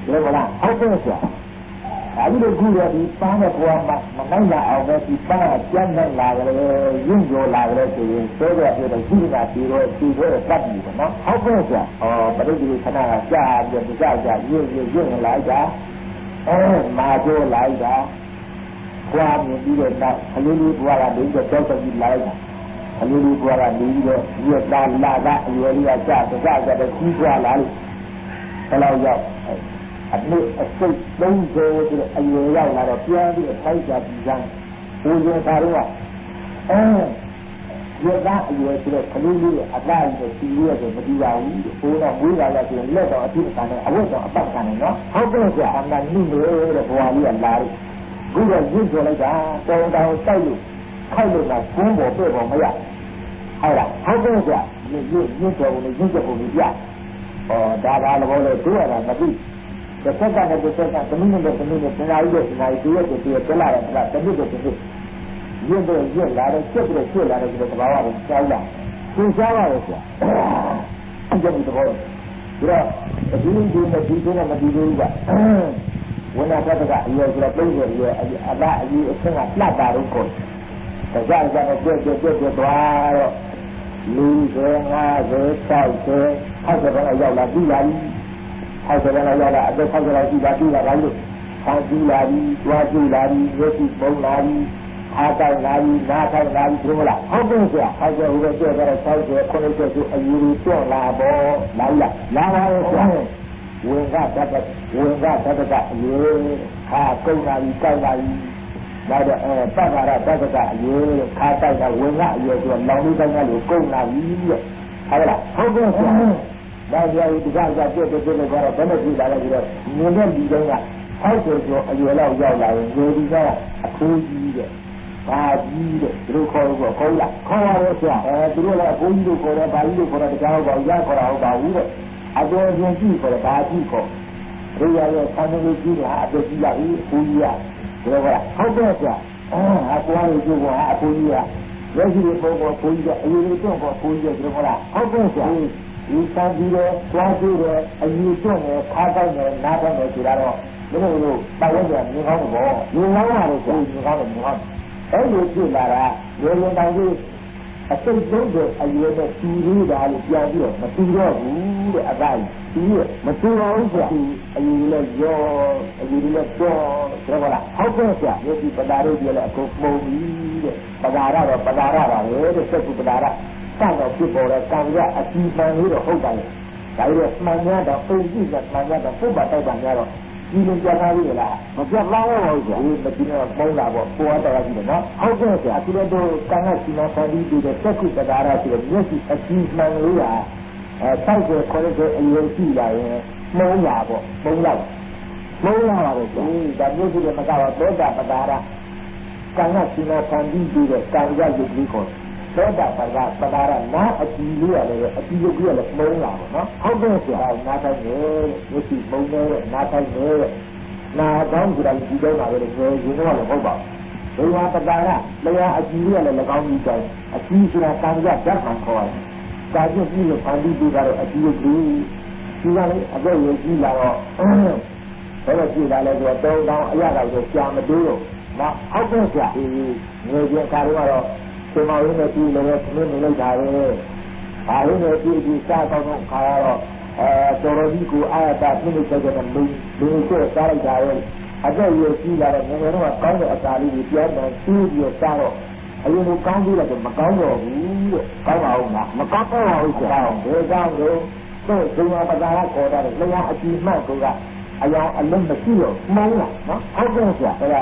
对不啦？好东西。啊，你都估了，你搬的过嘛，那家熬的，你搬简单来个嘞，用着来个嘞，就是所有的技啊，比如干的嘛，好东西。哦，把这个看那下也不下，用来着，马就来着，花面的那，他溜溜过来，那个交通就来着。溜溜过来，那个越拉，越里下的西瓜来了，他老要。东西就是也要来到边的开下地上，我就打电话，越打越是可能的，打一个地越是不地下无，我那回来了就来到地上呢，我到办干的喏，好东西啊，那你没有的话你也来，如果你说来讲，到带路，开路那公婆背包没有，好了，好东西啊，你说我们不变，大家了我来多了那对。这现在呢，就现在，怎么的，现在一个得来了，怎么的，越来的，这个来的这个什么玩意儿，小了，最小了是，这你怎么？是吧？今天那么低一个，我那这个也是东西也那一生啊，那大都够，再加上呢，这多了，6个啊，6、7个，还是那要来比来。还是那要来，这还是来地来的，长期来的，短期来的，也是蒙来的，他在来的，拿在来的，怎么了？好东西啊！还是我们这边的小学，可能就是有点拉不来了，拉完了是，我看这个，也他够来的，该来的，来的办法了，这个也他在那文化也就老李在那里够来的，好了，好东西。那要有这样这个话，真的是来了这个，你们理解呀？好些说越来越来，有的呢科技的、大机的，都考了，考完了是啊，这个呢科技都考了，大机都考了，这家伙也考了好高的，多年机考了，大机考，这样要3年的机呢，这机啊，科技啊，知道不啦？好多是啊，光有这个科技啊，也是包括科技的，有的中国科技知道不啦？好多是啊。你山地的、广州的、宜中的、卡山的、南山的，其他的，那个把我们银行的包，银行的是银行，有去来了，有人当时最终的有的地理的讲究，那地理路的在地理，那地理是有的做，知道不啦？好东西啊，有些不大的的了，都毛米的，不大了，有的是不大了。上到去跑了，刚才基本有点后边了，还有慢慢的飞机的，慢慢的不把带半年了，今天叫他来了，我叫拉我一下，那今天没来过，不我到了今天呢，好东西啊，今天都刚刚西南山地的，这个不大了，这个也是基本有啊，上次可能是有地来没来过，没来了，咱们这个那个多大不大了，刚刚西南山地的，刚刚有几个。သောတာပတ္တပဒါရနာအကြည့်လေးရတယ်အကြည့်ရုပ်ကြီးလည်းမုန်းလာပါနော်။ဟုတ်ကဲ့ဆရာ။နားထိုင်နေမျက်စိမုန်းနေတဲ့နားထိုင်နေတဲ့နာကောင်းကြတယ်ဒီတော့ပါပဲငယ်ရင်တော့လည်းဟုတ်ပါဘူး။ဘုရားပဒါရတရားအကြည့်လေးလည်း၎င်းကြီးတိုင်းအကြည့်ဆိုတာတန်ကြဓာတ်မှခေါ်တယ်။ဒါကြည့်ပြီးတော့ဖန်တီးပြီးတော့အကြည့်ရုပ်ကြီးဒီကနေ့အသက်ရည်ကြီးလာတော့ဘယ်လိုကြည့်လာလဲဆိုတော့တောင်းအရသာကိုရှာမတိုးတော့နော်ဟုတ်ကဲ့ဆရာ။ဒီငယ်ချင်းခါတော့ဒီမှာရင်းနဲ့ဒီလိုပဲမင်းနေလိုက်တာပဲ။ဒါရင်းနဲ့ဒီစားတော့ခါတော့တော်တော်ကြီးကိုအာရတာပြည့်နေကြတဲ့လူကိုစားလိုက်တာပဲ။အဲ့ဒါရည်ကြီးလာတော့ငယ်ငယ်တော့ကောင်းတဲ့အစာလေးကိုပြန်တော့စီးပြီးစားတော့အရင်ကကောင်းပြီးတော့မကောင်းတော့ဘူးတဲ့။ကောင်းပါဦးလား။မကောင်းတော့ဘူးကွာ။ဒီကောင်းလို့သူ့ဒီမှာပဒါရခေါ်တာလေလျာအကြည့်မှတ်ကအယောင်အလုံးမရှိတော့မုန်းလားနော်။ဟုတ်ကဲ့ဆရာ။ဒါက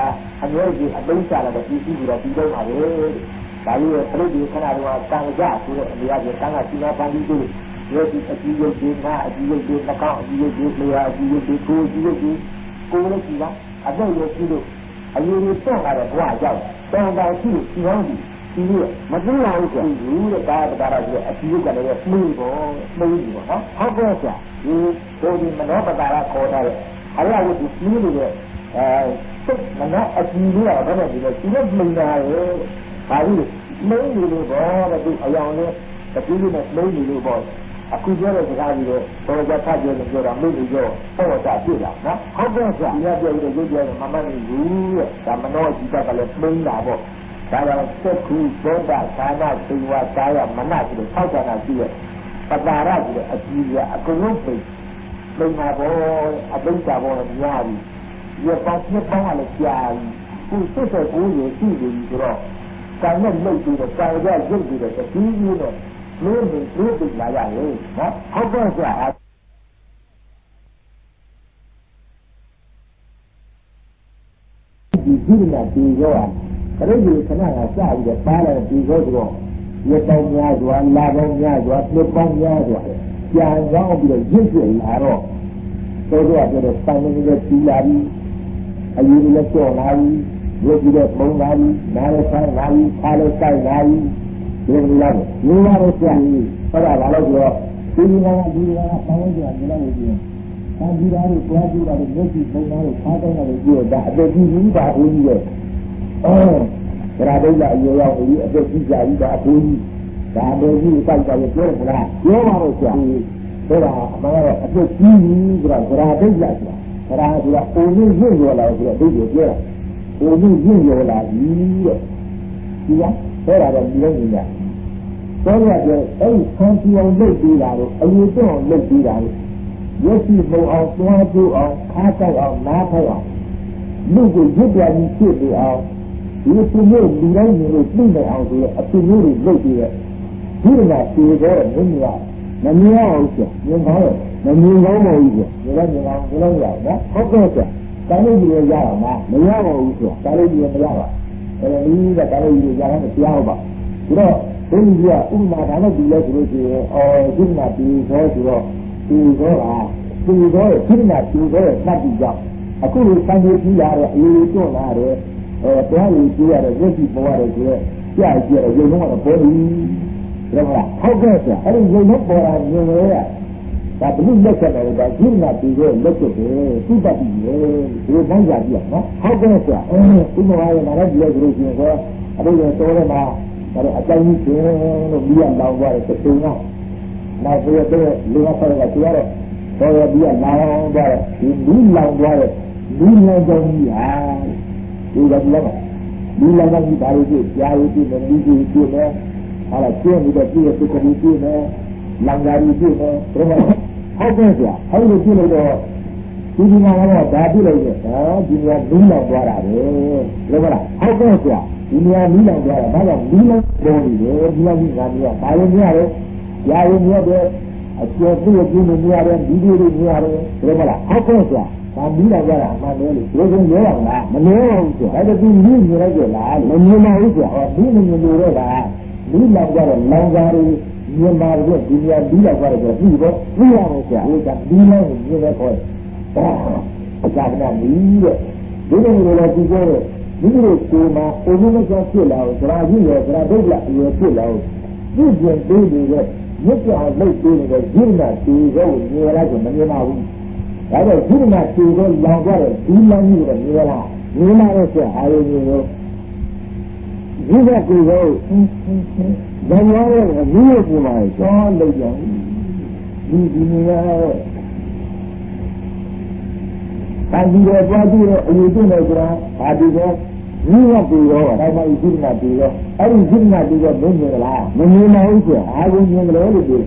အမျိုးကြီးအလုံးစားလာတော့ပြီးပြီးတော့ပြီးတော့ပါပဲ။ဒါကြီးရဲ့ပြိတ္တိခဏတော့တန်ကြဆိုတဲ့အရာကြီးတန်ကစီမံပန်းပြီးလို့ရုပ်ကြီးအကြည့်ရုပ်ကြီးနာအကြည့်ရုပ်ကြီးနှကောင်းအကြည့်ရုပ်ကြီးလျာအကြည့်ရုပ်ကြီးကိုကြည့်ရုပ်ကြီးကိုလည်းကြည့်လားအတော့ရုပ်ကြီးလို့အယူကြီးတော့လာတော့ဘွားရောက်တောင်းတောင်းကြည့်စီကောင်းကြီးဒီလိုမသိရဘူးဆိုဘူးတဲ့ဒါကဒါရဆိုအကြည့်ရုပ်ကလည်းမှီးပေါ့မှီးကြီးပေါ့နော်ဟုတ်ကဲ့ဆရာဒီကိုဒီမနောပဒါရခေါ်တာလေအရာကိုဒီမှီးနေတဲ့စိတ်မနောအကြည့်လို့တော့ဘယ်နဲ့ဒီလိုဒီလိုမှီးနေတာလေဘာလို့မင်းနေလို့ဘောတဲ့သူအယောင်နဲ့တပီးလေးနဲ့မင်းနေလို့ဘော အခုပြောတဲ့စကားကြီးတော့တော်ကြဖတ်ပြောလို့ပြောတာမိတ်ကြီးရောပေါ်တာပြည့်လာနော်ဟုတ်ကဲ့ဆရာဒီကပြောပြီးတော့ရုပ်ပြောတယ်မမတ်နေဘူးတဲ့ဒါမနောจิตကလည်းပြင်းတာပေါ့ဒါကြောင့်သက္ခုသောတာသာနာသေဝသာယမနဆိုတဲ့၆ဌာနရှိရဲ့ပတာရဆိုတဲ့အကြီးကြီးအကုန်လုံးပြင်းမှာပေါ့အပိစ္ဆာပေါ့များပြီဒီပေါင်းနှစ်ပေါင်းကလည်းကြာပြီခု79ရေရှိပြီဆိုတော့ကံနဲ့လုပ်ပြီးတော့ကံရရုပ်ပြီးတော့တတိယနဲ့လို့နေလို့ပြလာရလေနော်ဟုတ်ကဲ့ဆရာဒီဒီနာဒီရောကလေးကြီးခဏကစပြီးတော့ပါလာတဲ့ဒီရောဆိုတော့ရပောင်းများစွာလာပေါင်းများစွာပြပေါင်းများစွာကြာရောက်ပြီးတော့ရစ်ပြလာတော့တော်တော်ပြောတော့စိုင်းနေတဲ့ဒီလာပြီးအယူလည်းကြော့လာပြီးရုပ်ပြီးတော့ပုံလာပြီးနားလည်းဆိုင်လာပြီးခါလည်းဆိုင်လာပြီးဒီလိုလာတယ်လူလာတော့ဆရာကြီးဟုတ်တာလားလို့ဆိုတော့ဒီလိုကပေါင်းကြတယ်လည်းဒီအန်ဒီရာကိုကြွားကြည့်တာလည်းမျက်စိပုံသားကိုခါတိုင်းလည်းကြည့်တော့ဒါအသက်ကြီးကြီးပါဘူးကြီးရဲ့ဗရာဒိတ်လာရောရောက်ပြီးအသက်ကြီးကြကြီးဒါအဘူးကြီးဒါတော်ကြီးကိုတိုက်တယ်ပြောတယ်လားပြောပါတော့ဆရာဆိုတော့အမှန်ကတော့အသက်ကြီးကြီးဆိုတာဗရာဒိတ်လာဆိုတာဆိုတာပုံရင်းရင့်ရောလာဆိုတော့ဒိတ်ကိုပြောတာပုံရင်းရင့်ရောလာပြီတဲ့ဒီကဆိုတော့ဒီလိုကြီးညာတော့ရတယ်အဲ့ဒီဆန်းစီအောင်လုပ်ပြီးတာတော့အယူတော့လုပ်ပြီးတာလို့ရုပ်ရှိပုံအောင်သွားကြည့်အောင်ခါတိုက်အောင်နားထိုက်အောင်လူကိုရစ်ပြန်ပြီးဖြစ်ပြီးအောင်ဒီလိုမျိုးလူတိုင်းမျိုးသိနေအောင်ဆိုရအဖြစ်မျိုးတွေလုပ်ပြီးတဲ့ဒီကပြေတော့မင်းများမမြင်အောင်ဆိုမြင်ပါရဲ့မမြင်ကောင်းပါဘူးဆိုဒီလိုမြင်အောင်ဘယ်လိုရအောင်နော်ဟုတ်ကဲ့ဆိုတားလို့ဒီရအောင်မရပါဘူးဆိုတားလို့ဒီမရပါအဲဒီကတားလို့ဒီရအောင်မပြောင်းပါဒါတော့ဘုန်းကြီးကဥပမာဒါနဲ့ဒီလဲဆိုလို့ရှိရင်ဒီမှာဒီဆိုဆိုတော့ဒီတော့ဒီတော့ဒီမှာဒီတော့စသည်ကြောင့်အခုလိုဆံရည်ကြီးလာတဲ့အရေးကျွတ်လာတဲ့တရားရည်ကြီးရတဲ့ဝိသိပေါ်ရတယ်ဆိုတော့ကြာကြည့်ရရုံတော့ပေါ်ပြီးဒါကဟုတ်ကဲ့ဆရာအဲ့ဒီရုံတော့ပေါ်လာမြင်ရတာဘယ်လိုလက်ချက်လဲဒါဒီမှာဒီတော့လက်ချက်ပဲသူ့တတ်ပြီလေဒီလိုပိုင်းကြည့်ရနော်ဟုတ်ကဲ့ဆရာဒီမှာရမှာလည်းဒီလိုဆိုလို့ရှိရင်ဆိုအဲ့ဒီတော့တော်တယ်မှာဒါအတိုင်းကြီးကျင်းလို့ပြီးရလောင်သွားတယ်တစ်ချိန်ကနောက်ပြီးတော့လူကဆက်ရကြရတော့တော်ပြီးရလောင်သွားတယ်ဒီလူလောင်သွားတယ်လူလောင်ကြောင်းကြီးဟာဒီကလည်းလူလောင်ကြီးဒါလေးကြီးကြားရည်ပြီးနေပြီးပြီးနေဟာလာကျင်းပြီးတော့ပြည့်စုံပြီးပြီးနေလောင်ကြပြီးပြီးနေဟုတ်ကဲ့ဆရာအဲ့လိုကြည့်လို့တော့ဒီမှာကတော့ဒါပြလိုက်တယ်ဒီကလူလောင်သွားတာပဲလို့မလားဟုတ်ကဲ့ဆရာဒီနေရာနီးလောင်ကြတာဒါကြောင့်နီးလောင်ပေါ်နေတယ်ဒီလောက်ကြီးကနီးရဘာလို့နေရလဲရာဝင်ရတဲ့အကျော်ပြည့်ပြည့်နေရတယ်ဒီလိုတွေနေရတယ်ဘယ်မှာလားဟုတ်ကဲ့ဆရာဒါနီးလောင်ကြတာအမှန်ပဲလို့ဘယ်လိုလဲရအောင်လားမလဲဘူးဆရာဒါတည်းနီးနေလိုက်ကြလားမမြင်ပါဘူးဆရာဟောဒီနေနေလို့လားနီးလောင်ကြတဲ့လောင်ကြတွေမြင်ပါလို့ဒီနေရာနီးလောင်ကြတယ်ဆိုပြီးတော့ပြီးရအောင်ဆရာဒီကဒီလောင်ကိုမြင်တဲ့ခေါ်အကြမ်းနဲ့နီးတဲ့ဒီလိုလိုလည်းဒီပြောတဲ့ဒီလိုကိုမှအုံမကဖြစ်လာအောင်ဇရာကြီးရောဇရာဒုက္ခအရွယ်ဖြစ်လာအောင်ပြည့်ပြည့်သေးနေတဲ့မြစ်ကြောင်လှုပ်သေးနေတဲ့ဂျိနာတီကိုမြင်လိုက်ဆိုမမြင်ပါဘူး။ဒါတော့ဂျိနာတီကိုလောင်ကြတဲ့ဒီလောင်ကြီးကိုမြင်လားမြင်လာတော့ဆက်အာရုံကြီးကိုဒီကကူကိုဇံရောရဲ့ဒီလိုပုံမှာကျောင်းလှုပ်ကြဒီနေရာတာကြီးတော့ကြွားကြည့်တော့အယူသွင်းတယ်ဆိုတာဘာဒီတော့ဒီကပြီးတော့ဒါမှဒီကပြီးတော့အဲ့ဒီဒီကပြီးတော့မမြင်လားမမြင်နိုင်ဘူးဆိုတာအာရုံမြင်တယ်လို့ပြော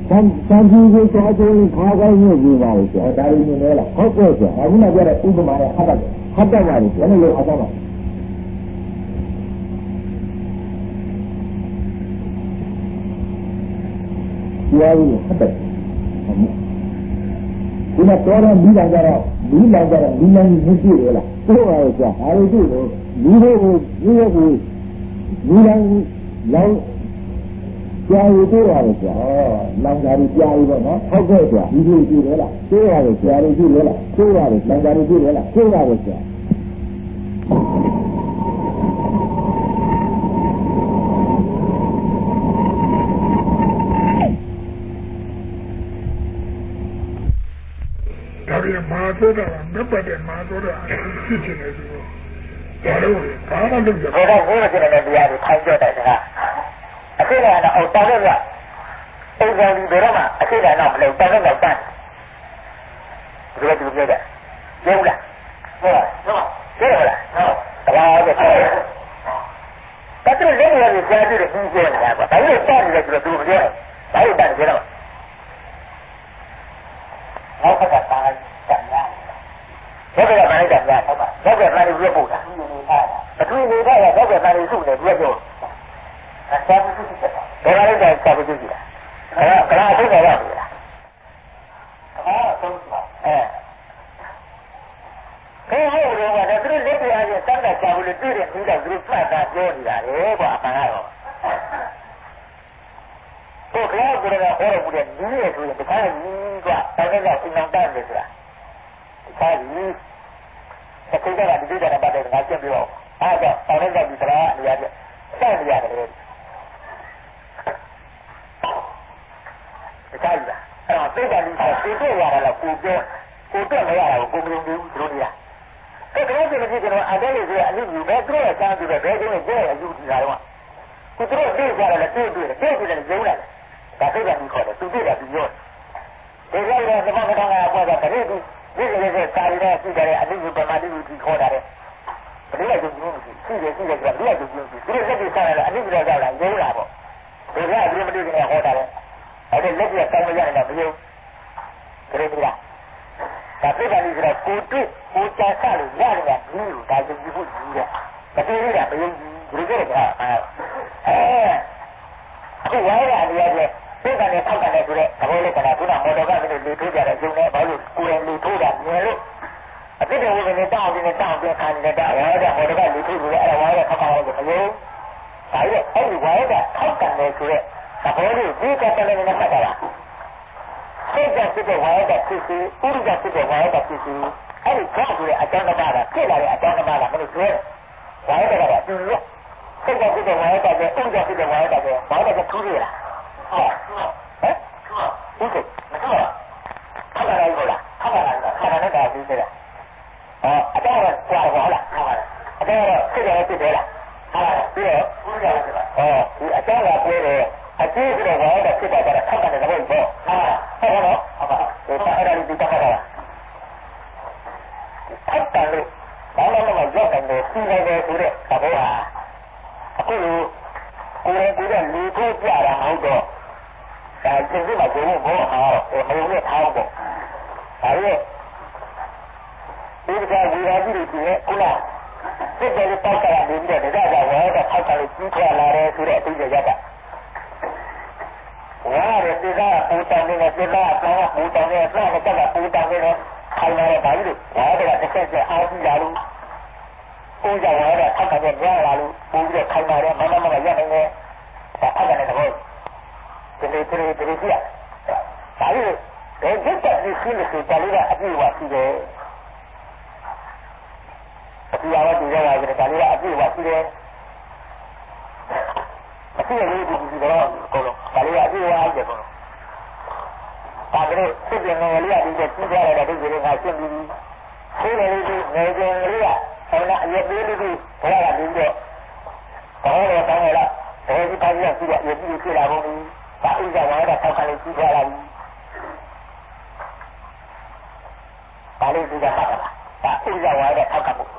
ဆန်းကြီးကိုကြားကြရင်ခါကိုင်းညစ်ပြီးပါလို့ဆိုတာဒါလေးမြင်လဲလားဟုတ်ကဲ့ဆိုတာအခုနပြောတဲ့ဥပမာနဲ့ဟတ်တယ်ပါလို့ဘယ်လိုအဆောင်ပါကြားရဟတ်တယ်ဒီမှာတော်တော်ပြီးလာကြတော့ပြီးလာကြတော့ဒီလမ်းကြီးမရှိရလားဆိုပါရဲ့ကြာဒါလေးတို့လူတွေကိုလူရဲ့ကိုလူလမ်းလောင်းကြာရည်တို့ရတယ်ကြာလောင်းကြရီကြာရည်ပေါ့နော်ဟုတ်ကဲ့ကြာဒီလိုကြည့်ရလားဆိုပါရဲ့ကြာရည်ကြည့်ရလားဆိုပါရဲ့လောင်းကြရီကြည့်ရလားဆိုပါရဲ့ကြာ
မာတော့တာမပတ်တယ်မာတော့တာဖြစ်ချင်တယ်ဆိုတော့ဘာလို့ဘာမှလုပ်ကြ
ဘာလို့ဘယ်လိုဖြစ်နေလဲတရားကိုခိုင်းကြတယ်ကအခုလည်းတော့တောင်းရ အိမ်ဆောင်ဒီဘယ်တော့မှအစိတ်တိုင်းတော့မလုပ်တောင်းတော့တန်းဒီလိုပြောတယ်ကျုံးလားဟုတ်လားကျုံးလားဟုတ်တရားရဲ့တတ်တယ်လည်းလည်းကြားကြည့်တယ်ပြီးကျနေတာကွာဒါလို့တန်းနေတယ်ဆိုတော့သူမပြောဘာလို့တန်းနေကြတော့နောက်တစ်ခါပါတန်းရတယ်ဘယ်ကမှလည်းတန်းရတယ်ဟုတ်ပါဘယ်ကမှလည်းပြပို့တာအထူးနေတာဘယ်ကမှလည်းစုနေပြပြောအစားမရှိတယ်ဘယ်ကလည်းစားဖို့ကြည့်တာကလာထုတ်တယ်ရောက်ပြီလားဆုံးပါခဲဟိုတော့ကသူတို့လက်ပြားချင်းစမ်းတာကြောက်လို့တွေ့တယ်ပြီးတော့သူတို့ဖတ်တာပြောနေတာလေကွာအမှန်ကတော့ဟိုခေါင်းကတော့ဟောရမှုတဲ့ဒီရဲ့ဆိုရင်တခါကြီးကွာတောင်းတဲ့ကစီမံတတ်တယ်ဆိုတာတခါကြီးတစ်ခုကဒီလိုတဲ့ပတ်တဲ့ငါကျက်ပြောအားကြောင့်တောင်းတဲ့ကဒီစရာနေရာပြစက်နေရတယ်တခါကြီးလားအဲ့တော့သိတဲ့လူကသိတဲ့ရတယ်လို့ကိုပြောကိုတက်မရတာကိုကိုမယုံဘူးသူတို့တွေကအဲ့ဒါကလည်းကျွန်တော်အတယ်လို့ဆိုအလူကြီးပဲသူတို့ကစားပြီးတော့ဘယ်ချင်းနဲ့ကျဲအလူကြီးတာတော့ကိုသူတို့သိကြတယ်လည်းတွေ့တယ်ရုံးလာတယ်ဒါသိတဲ့လူခေါ်တယ်သူသိတာသူပြောတယ်ဒီလိုတော့သမမထောင်းကပေါ်တာတည်းသူဒီလိုလေးစာရင်းနဲ့ရှိတယ်အလူကြီးပမာတိလူကြီးခေါ်တာတယ်ဘယ်လိုလဲသူရှိတယ်ဆိုတာဘယ်လိုလဲသူဒီလိုလက်ပြီးစားရတယ်အလူကြီးတော့ရောက်လာရုံးလာပေါ့ဒီကဒီမတွေ့ခင်ဟောတာလေအဲ့ဒါလက်ပြတောင်းရရတယ်မယုံကြည့်ဘူးလားဒါပြပါလိမ့်ဆိုတော့ကိုတွေ့ကိုချာဆလို့ရတယ်ကဒီလိုဒါကြည့်ဖို့ကြီးတယ်မတွေ့ရတာမယုံကြည့်ဘူးကြည့်ကြတာအခုဝါရအရာရဲ့သိက္ခာနဲ့ထောက်တယ်ဆိုတော့သဘောလေးကခုနမော်တော်ကလည်းလူထိုးကြတယ်ကျုံနေဘာလို့ကိုယ်လူထိုးတာမြင်လို့အတိတ်ကဝိပဿနာတောင်းပြီးတောင်းပြီးခံနေတာဝါရမော်တော်ကလူထိုးပြီးအဲ့ဒါဝါရထောက်တယ်ဆိုမယုံဒါရဲ့အဲ့ဒီဝါရကထောက်တယ်ဆိုတော့သဘောလေးဒီကတည်းကလည်းမှတ်တာလားစိတ်ကဖြစ်တဲ့ဝါရကဖြစ်စီဥဒ္ဒကဖြစ်တဲ့ဝါရကဖြစ်စီအဲ့ဒီကြောက်ဆိုတဲ့အကြောင်းတစ်ပါးကဖြစ်လာတဲ့အကြောင်းတစ်ပါးကမလို့ပြောတယ်ဝါရကတော့သူရစိတ်ကဖြစ်တဲ့ဝါရကလည်းဥဒ္ဒကဖြစ်တဲ့ဝါရကလည်းဝါရကထူးရလားဟုတ်ဟုတ်ကဲ့မထူးပါခါလာရိုးလားခါလာနဲ့တာပြီးသေးတယ်အတော့ကွာဟောလားအတော့ဖြစ်တယ်ဖြစ်တယ်လားပြီးတော့ဥဒ္ဒကဖြစ်တာဒီအတော့ကပြောတယ်အကျိုးကတော့ဝါရကဖြစ်တာကထောက်တယ်တော့ပေါ့ဟုတ်တော့ဟုတ်ပါဘူးအဲ့ဒါလေးဒီတက်တာထောက်တယ်လို့ဘာလို့လဲရောက်တယ်စီးနေတယ်ဆိုတဲ့သဘောဟာအခုကိုယ်ကလူထိုးကြတာမဟုတ်တော့ဒါကျင်းပြီးမှကိုယ်ကဘောဟာမယုံနဲ့ထားတော့ဒါရဲ့ဒီကဝီရာကြီးတွေခုနစစ်တယ်တောက်ကြတာနေပြီးတော့ဒါကဝါရကထောက်တယ်ကြီးထွားလာတယ်ဆိုတဲ့အသိဉာဏ်ရတာဝါရတဲ့ကပူတောင်းနေတဲ့ကပူတောင်းနေတဲ့ကပူတောင်းနေတဲ့ခိုင်လာတဲ့ဘာလို့ဝါရတဲ့တစ်ချက်အားကြီးလာလို့ကိုယ်ကဝါရတဲ့ထောက်တဲ့ရလာလို့ပို့ပြီးတော့ခိုင်လာတဲ့မမရနိုင်တဲ့ဒါအဲ့ဒါလည်းတော့ဒီကြည့်ဒါလို့ဒီကတိရှိလို့ဆိုတာလေးကအပြည့်အဝရှိတယ်အပြည့်အဝတူရရတယ်ဒါလေးကအပြည့်အဝရှိတယ်အပြည့်အဝဒီတော့ကိုလိုဒါလေးအပြည့်အဝရှိတယ်ကိုလိုဒါကလေးစစ်တယ်ငယ်လေးကဒီကကြီးကြရတဲ့ဒီကလေးကရှင်းပြီးဆေးလေးလေးငယ်ကျင်လေးကဆောင်းအရက်သေးလေးကိုဘယ်ကပြီးတော့ဘောရတောင်းရလားဘယ်ဒီပါရရှိတဲ့အရက်ကြီးဖြစ်လာဖို့ဒါဥစ္စာဝါရထောက်ခံလို့ကြီးထွားလာပြီဒါလေးဒီကမှာဒါဥစ္စာဝါရထောက်ခံဖို့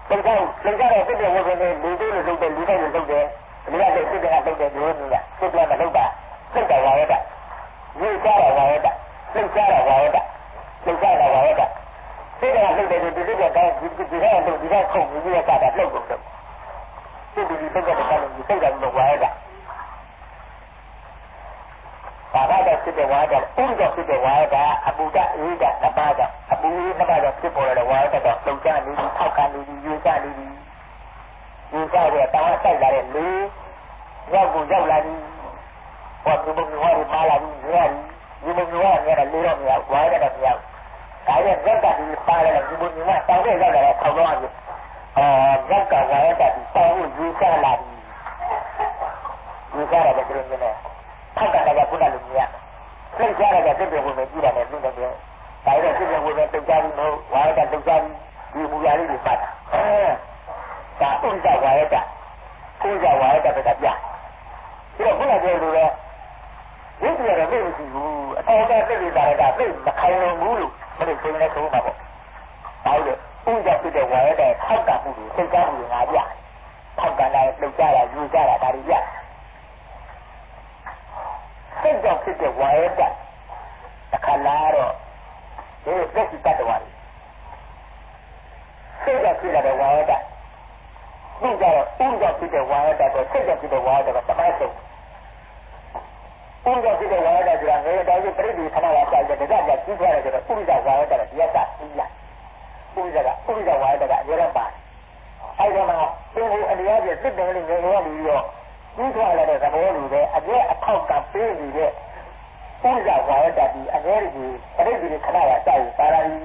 သင်္ကြန်တဲ့စစ်တဲ့ဝိပဿနာလူတွေလို့လုပ်တယ်လူတွေလို့လုပ်တယ်ဒီကစစ်တဲ့ကလုပ်တယ်မျိုးမျိုးကစစ်တဲ့မလုပ်တာစိတ်တော်ဝါရကရေစားတော်ဝါရကစိတ်စားတော်ဝါရကစိတ်စားတော်ဝါရကစိတ်ကလုပ်တယ်ဒီစိတ်ကဒီကခုံပြီးရတာလှုပ်ကုန်တယ်စိတ်ဒီစိတ်ကလည်းစိတ်ကလည်းဝါရကဘာသာတဲ့စစ်တဲ့ဝါဒဥဒ္ဒစစ်တဲ့ဝါဒအပူဒအေးဒသဘာဒအပူအေးသဘာဒဖြစ်ပေါ်တဲ့ဝါဒတော့လုံချနေပြီးထောက်ခံနေပြီးယူဆနေပြီးယူဆတဲ့တောင်းဆိုင်လာတဲ့လူရောက်ကိုရောက်လာပြီးဟောဒီဘုရားကိုပါလာပြီးဒီဘုရားကလည်းလေးတော့မရဝါဒတော့မရဒါရဲ့ဇက်ကဒီပါလာတဲ့ဒီဘုရားတောင်းတဲ့ရောက်လာတဲ့ခေါင်းတော့ဇက်ကဝါဒဒီတောင်းကိုယူဆလာပြီးယူဆရတဲ့ပြည်နေထောက်တာကခုနလိုမျိုးစိတ်ကြရတဲ့စိတ်တွေဝင်ပြီးတာနဲ့ပြီးတယ်။ဒါရဲ့စိတ်တွေဝင်တုံကြပြီးတော့ဝါရကတုံကြပြီးဒီမူရလေးတွေပတ်တာ။ဒါဥစ္စာဝါရကဥစ္စာဝါရကပဲပြ။ဒီတော့ခုနကပြောလို့လေ ဒီလိုရတဲ့မရှိဘူးအတော်ကသိနေတာကသိမခိုင်လုံဘူးလို့မလို့ဆိုနေဆိုမှာပေါ့ဒါလို့ဥဒ္ဒဖြစ်တဲ့ဝါရတဲ့ထောက်ကမှုတွေစိတ်ကောင်းမှုတွေငါပြထောက်ကလာလှုပ်ကြတာယူကြတာဒါတွေပြစိတ်ကြောင့်ဖြစ်တဲ့ဝါရတဲ့အခါလာတော့ဒီသက်ရှိတတ်တော်စိတ်ကြောင့်ဖြစ်လာတဲ့ဝါရတဲ့ဒီကြတော့ဥဒ္ဒဖြစ်တဲ့ဝါရတဲ့စိတ်ကြောင့်ဖြစ်တဲ့ဝါရတဲ့တပတ်ဆုံးဥဒ္ဒဖြစ်တဲ့ဝါရတဲ့ဆိုတာငယ်တော်ကြီးပြိတ္တိခဏရကြတဲ့ဒါကြကြီးသွားတယ်ဆိုတော့ဥဒ္ဒဝါရတဲ့တရားသာပြီးလာဥဒ္ဒဝါရတဲ့အများရပါအဲဒီမှာသင်္ဟိုအနေအချင်းစစ်တယ်လို့ငယ်ငယ်ကပြီးတော့ကြီးသွားလာတဲ့သဘောလိုပဲအကျက်အထောက်ကပေးနေတဲ့ဥဒ္ဒဝါရတဲ့ဒီအငယ်ကြီးပြိတ္တိခဏရကြရင်ပါလာပြီ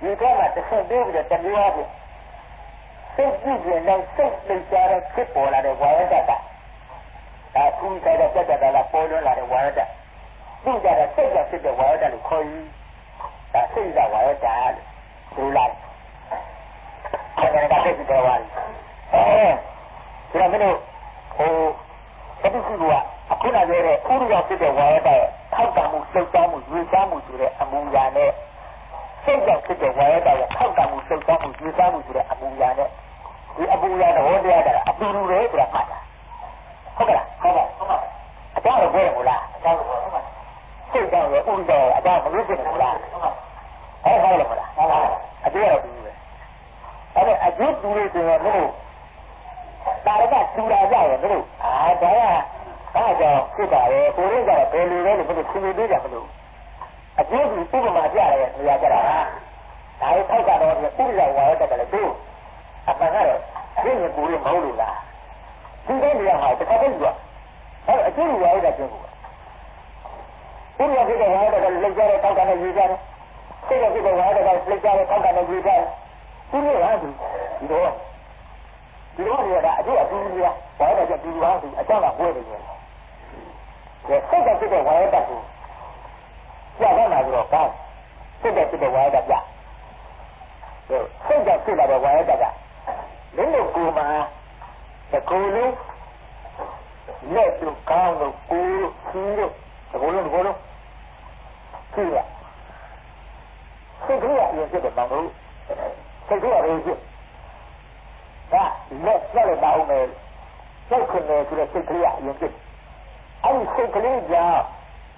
ဒီကမှာတစ်ဆက်ပြီးတော့တမျိုးအဖြစ်စိတ်ကြည့်ရင်လည်းစိတ်လိပ်ကြတဲ့ဖြစ်ပေါ်လာတဲ့ဝါရတဲ့ဒါကူးတဲ့တက်တာလာပေါ်လွန်လာတဲ့ဝါရတဲ့သူ့ကြတဲ့စိတ်ကဖြစ်တဲ့ဝါရတဲ့လို့ခေါ်ယူဒါစိတ်ကဝါရတဲ့လို့လာတယ်ခဏကဖြစ်တဲ့ဝါရဒီလိုမျိုးဟိုတတိစီကအခုနပြောတဲ့ဥဒ္ဒဖြစ်တဲ့ဝါရတဲ့ထောက်ကမှုစိတ်ကောင်းမှုရွေးချမှုဆိုတဲ့အမူအရာနဲ့စိတ်ကဖြစ်တဲ့ဝါရတဲ့ထောက်ကမှုစိတ်ကောင်းမှုရွေးချမှုဆိုတဲ့အမူအရာနဲ့ဒီအပူရတဲ့ဟောတရားတာအပူလူတွေဆိုတာမှတ်တာဟုတ်ကလားဟုတ်ပါအကြောင်းကိုပြောရမလားအကြောင်းကိုဟုတ်ပါစိတ်ကြောင့်ရဥဒ္ဒအကြောင်းမလို့ဖြစ်နေလားဟုတ်ပါဟုတ်လို့မလားဟုတ်ပါအကျိုးတော့ဘူးပဲအဲ့ဒါအကျိုးတူလို့ဆိုရင်မလို့ဒါရကတူတာကြရမလို့ဒါကြောင့်ဖြစ်တာလေကိုရင်းကြတော့ဘယ်လိုလဲလို့မလို့ခွင့်ပေးကြမလို့အကျိုးတူဥပမာပြရတဲ့နေရာကြတာဒါရေးထောက်ကတော့ဥဒ္ဒဝါရတဲ့လည်းသူအမှန်ကတော့ဒီလိုကိုရမဟုတ်လို့လားဒီတိုင်းနေရာမှာတစ်ခါတည်းကအဲ့အကျိုးဝါရတဲ့ကျင်းကိုဥရိယဖြစ်တဲ့ဝါရတဲ့လက်ကြတဲ့ထောက်ကနေယူကြတယ်စိတ်ရဖြစ်တဲ့ဝါရတဲ့လက်ကြတဲ့ထောက်ကနေယူကြတယ်ဒီလိုဟာဒီလိုနေရာအကျိုးအတူတူဝါရတဲ့ဒီလိုဟာဒီအကြောင်းကပွဲနေတယ်စိတ်ရဖြစ်တဲ့ဝါရတဲ့ကိုကြာတော့လာပြီးတော့ကောင်းစိတ်ရဖြစ်တဲ့ဝါရတဲ့ကြာစိတ်ရဖြစ်လာတဲ့ဝါရတဲ့ကမင်းတို့ကိုမှာတကူလုံးလက်တို့ကောင်းတို့ကိုယ်ကြီးတို့တကူလုံးကြီးရစိတ်ကလေးအရင်ဖြစ်တဲ့ဘောင်တို့စိတ်ကလေးအရင်ဖြစ်ဒါလက်ဆက်လို့ပါအောင်မယ်စိတ်ကနေဆိုတဲ့စိတ်ကလေးအရင်ဖြစ်အဲဒီစိတ်ကလေးကြောင့်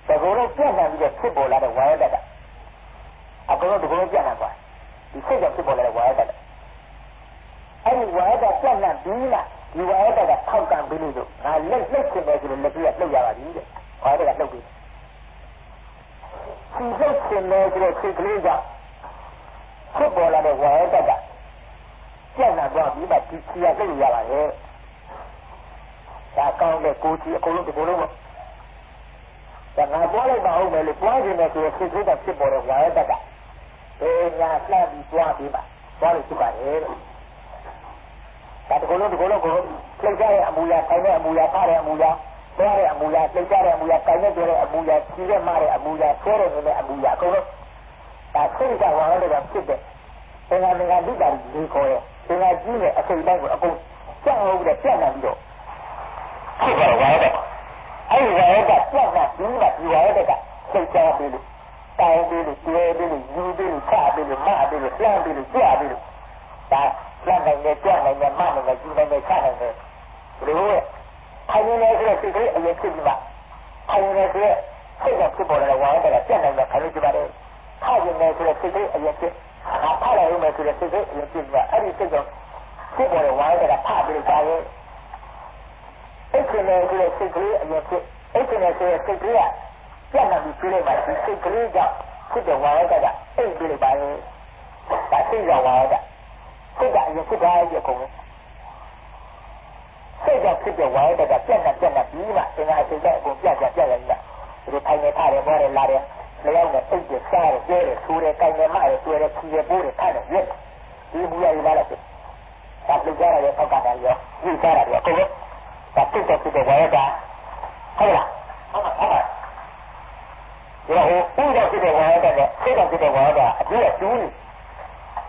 တကူလုံးပြတ်နေပြီးတော့ဖြစ်ပေါ်လာတဲ့ဝါရတတ်အကူလုံးတကူလုံးပြတ်နေသွားဒီစိတ်ကြောင့်ဖြစ်ပေါ်လာတဲ့ဝါရတတ်အဲ့ဒီဝါရဒပြတ်နှံ့ပြီးလားဒီဝါရဒကထောက်ကံပြီးလို့ငါလက်ချင်တယ်ဆိုလို့လက်ပြလှုပ်ရပါပြီတဲ့ဝါရဒကလှုပ်ပြီးဒီလှုပ်ချင်တယ်ဆိုတော့စိတ်ကလေးကဖြစ်ပေါ်လာတဲ့ဝါရဒကပြတ်နှံ့သွားပြီးမှဒီချီရလှုပ်ရပါလေဒါကောင်းတဲ့ကိုကြီးအကုန်လုံးဒီလိုလုံးဒါငါပြောလိုက်ပါဦးမယ်လို့ပြောနေတယ်ဆိုတော့စိတ်ကလေးကဖြစ်ပေါ်တဲ့ဝါရဒကအေးငါလှမ်းပြီးသွားပြီးမှသွားလို့ဖြစ်ပါတယ်တဲ့ဒါတကူလုံးကိုလှုပ်ကြတဲ့အမူအရာတိုင်းတဲ့အမူအရာဖတဲ့အမူအရာသွားတဲ့အမူအရာလှုပ်ကြတဲ့အမူအရာတိုင်းတဲ့အမူအရာကြီးတဲ့မတဲ့အမူအရာဆွဲတဲ့နေတဲ့အမူအရာအကုန်လုံးဒါစိတ်ကဝါရတဲ့ဖြစ်တဲ့သင်္ဃာလူတာကြီးခေါ်တဲ့သင်္ဃာကြီးနဲ့အစိတ်တိုင်းကိုအကုန်ကြောက်ဟုတ်တဲ့ပြတ်နေပြီးတော့ဖြစ်တဲ့ဝါရတဲ့အဲဒီဝါရတဲ့ပြတ်နေပြီးမှဒီဝါရတဲ့ကစိတ်ကြောက်ပြီးလို့တိုင်ပြီးလို့ကျွဲပြီးလို့ယူပြီးလို့ချပြီးလို့မပြီးလို့လှမ်းပြီးလို့ကြွပြီးလို့ဒါလက်နိုင်နဲ့ကြွနိုင်နဲ့မနိုင်နဲ့ကြီးနိုင်နဲ့ချနိုင်နဲ့ဘယ်လိုလဲခိုင်းနေဆိုတဲ့စိတ်ကလေးအရင်ဖြစ်ပြီးမှခိုင်းနေဆိုတဲ့စိတ်ကဖြစ်ပေါ်လာတဲ့ဝါရတဲ့ပြတ်နိုင်တဲ့ခိုင်းလို့ကြပါတယ်ခိုင်းနေဆိုတဲ့စိတ်ကလေးအရင်ဖြစ်ဖားလိုက်မယ်ဆိုတဲ့စိတ်ကလေးအရင်ဖြစ်ပြီးအဲ့ဒီစိတ်ကဖြစ်ပေါ်တဲ့ဝါရတဲ့ဖားပြီးကြရဲ့အဲ့ဒီနေဆိုတဲ့စိတ်ကလေးအရင်ဖြစ်အဲ့ဒီနေဆိုတဲ့စိတ်ကလေးကပြတ်နေပြီးပြလိုက်မှဒီစိတ်ကလေးကဖြစ်တဲ့ဝါရတဲ့ကအိတ်ပြီးလိုက်ပါရဲ့ဒါစိတ်ကဝါရတဲ့စိတ်ကအရင်ဖြစ်သွားရဲ့ကုန်စိတ်ကဖြစ်တဲ့ဝါရတဲ့ကပြတ်နေပြီးမှသင်္ဃာစိတ်ကအကုန်ပြတ်ရနေတာဒီထိုင်နေထားတယ်ဘောတယ်လာတယ်လျောင်းနဲ့စိတ်ကစားတယ်ကျဲတယ်ဆူတယ်ကိုင်တယ်မတယ်တွေ့တယ်ဖြီးတယ်ပိုးတယ်ခတ်တယ်ရက်ဒီမူရည်လာတယ်ဒါပြကြရတဲ့ထောက်ကတာရောဒီစားရတယ်အကုန်လုံးဒါစိတ်ကဖြစ်တဲ့ဝါရတဲ့ဟုတ်လားဟုတ်ပါဒီတော့ဥဒ္ဒဖြစ်တဲ့ဝါရတဲ့စိတ်ကဖြစ်တဲ့ဝါရတဲ့အပြည့်အကျူးနေ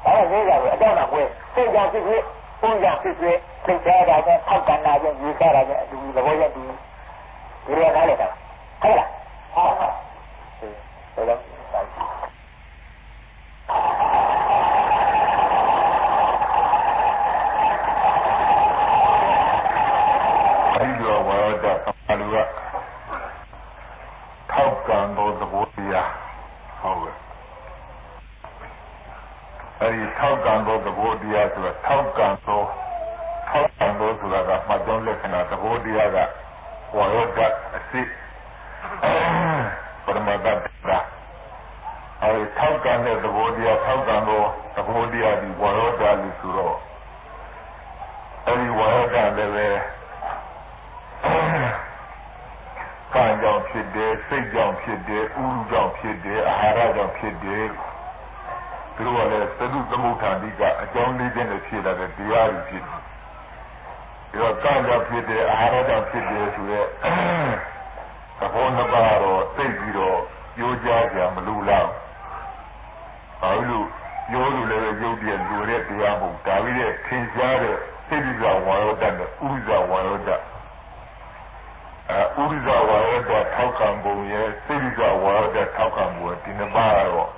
ဒါကလေးကတော့အကြောင်းကပွဲစိတ်ကြောင့်ဖြစ်ဖြစ်ဥဒ္ဒဖြစ်ဖြစ်စိတ်ကြတာနဲ့ထောက်ကနာခြင်းယူကြတာနဲ့အတူသဘောရတူဒီလိုနားလည်တာ ဟုတ်လားဟုတ်လား
အဲဒီလိုဝါရဒအလူကထောက်ကံသောသဘောတရားဟုတ်ကဲ့အဲဒီထောက်ကံသောသဘောတရားဆိုတာထောက်ကံသောဆိုတာကမှတ်ကြောင်းလက္ခဏာသဘောတရားကဝါရဒအစစ်ပရမတ္တတာအဲဒီထောက်ကံတဲ့သဘောတရားထောက်ကံသောသဘောတရားဒီဝါရဒလို့ဆိုတော့အဲဒီဝါရဒလည်းပဲကံကြောင့်ဖြစ်တယ်စိတ်ကြောင့်ဖြစ်တယ်ဥရုကြောင့်ဖြစ်တယ်အာဟာရကြောင့်ဖြစ်တယ်သူတို့ကလည်းသတုသမုဋ္ဌာန်ဒီကအကြောင်းလေးချင်းနဲ့ဖြစ်လာတဲ့တရားတွေဖြစ်တယ်ဒီတော့ကံကြောင့်ဖြစ်တယ်အာဟာရကြောင့်ဖြစ်တယ်ဆိုရဲသဘောနှစ်ပါးတော့သိပြီးတော့ပြောကြကြမလို့လားဘာလို့ပြောလို့လည်းရုပ်တည်းလူတဲ့တရားမဟုတ်ဒါပြီးတဲ့သင်ရှားတဲ့စိတ္တဇဝါယောတနဲ့ဥရိဇဝါယောတဥရိဇဝါယောတထောက်ကံပုံရဲ့စိတ္တဇဝါယောတထောက်ကံပုံဒီနှစ်ပါးတော့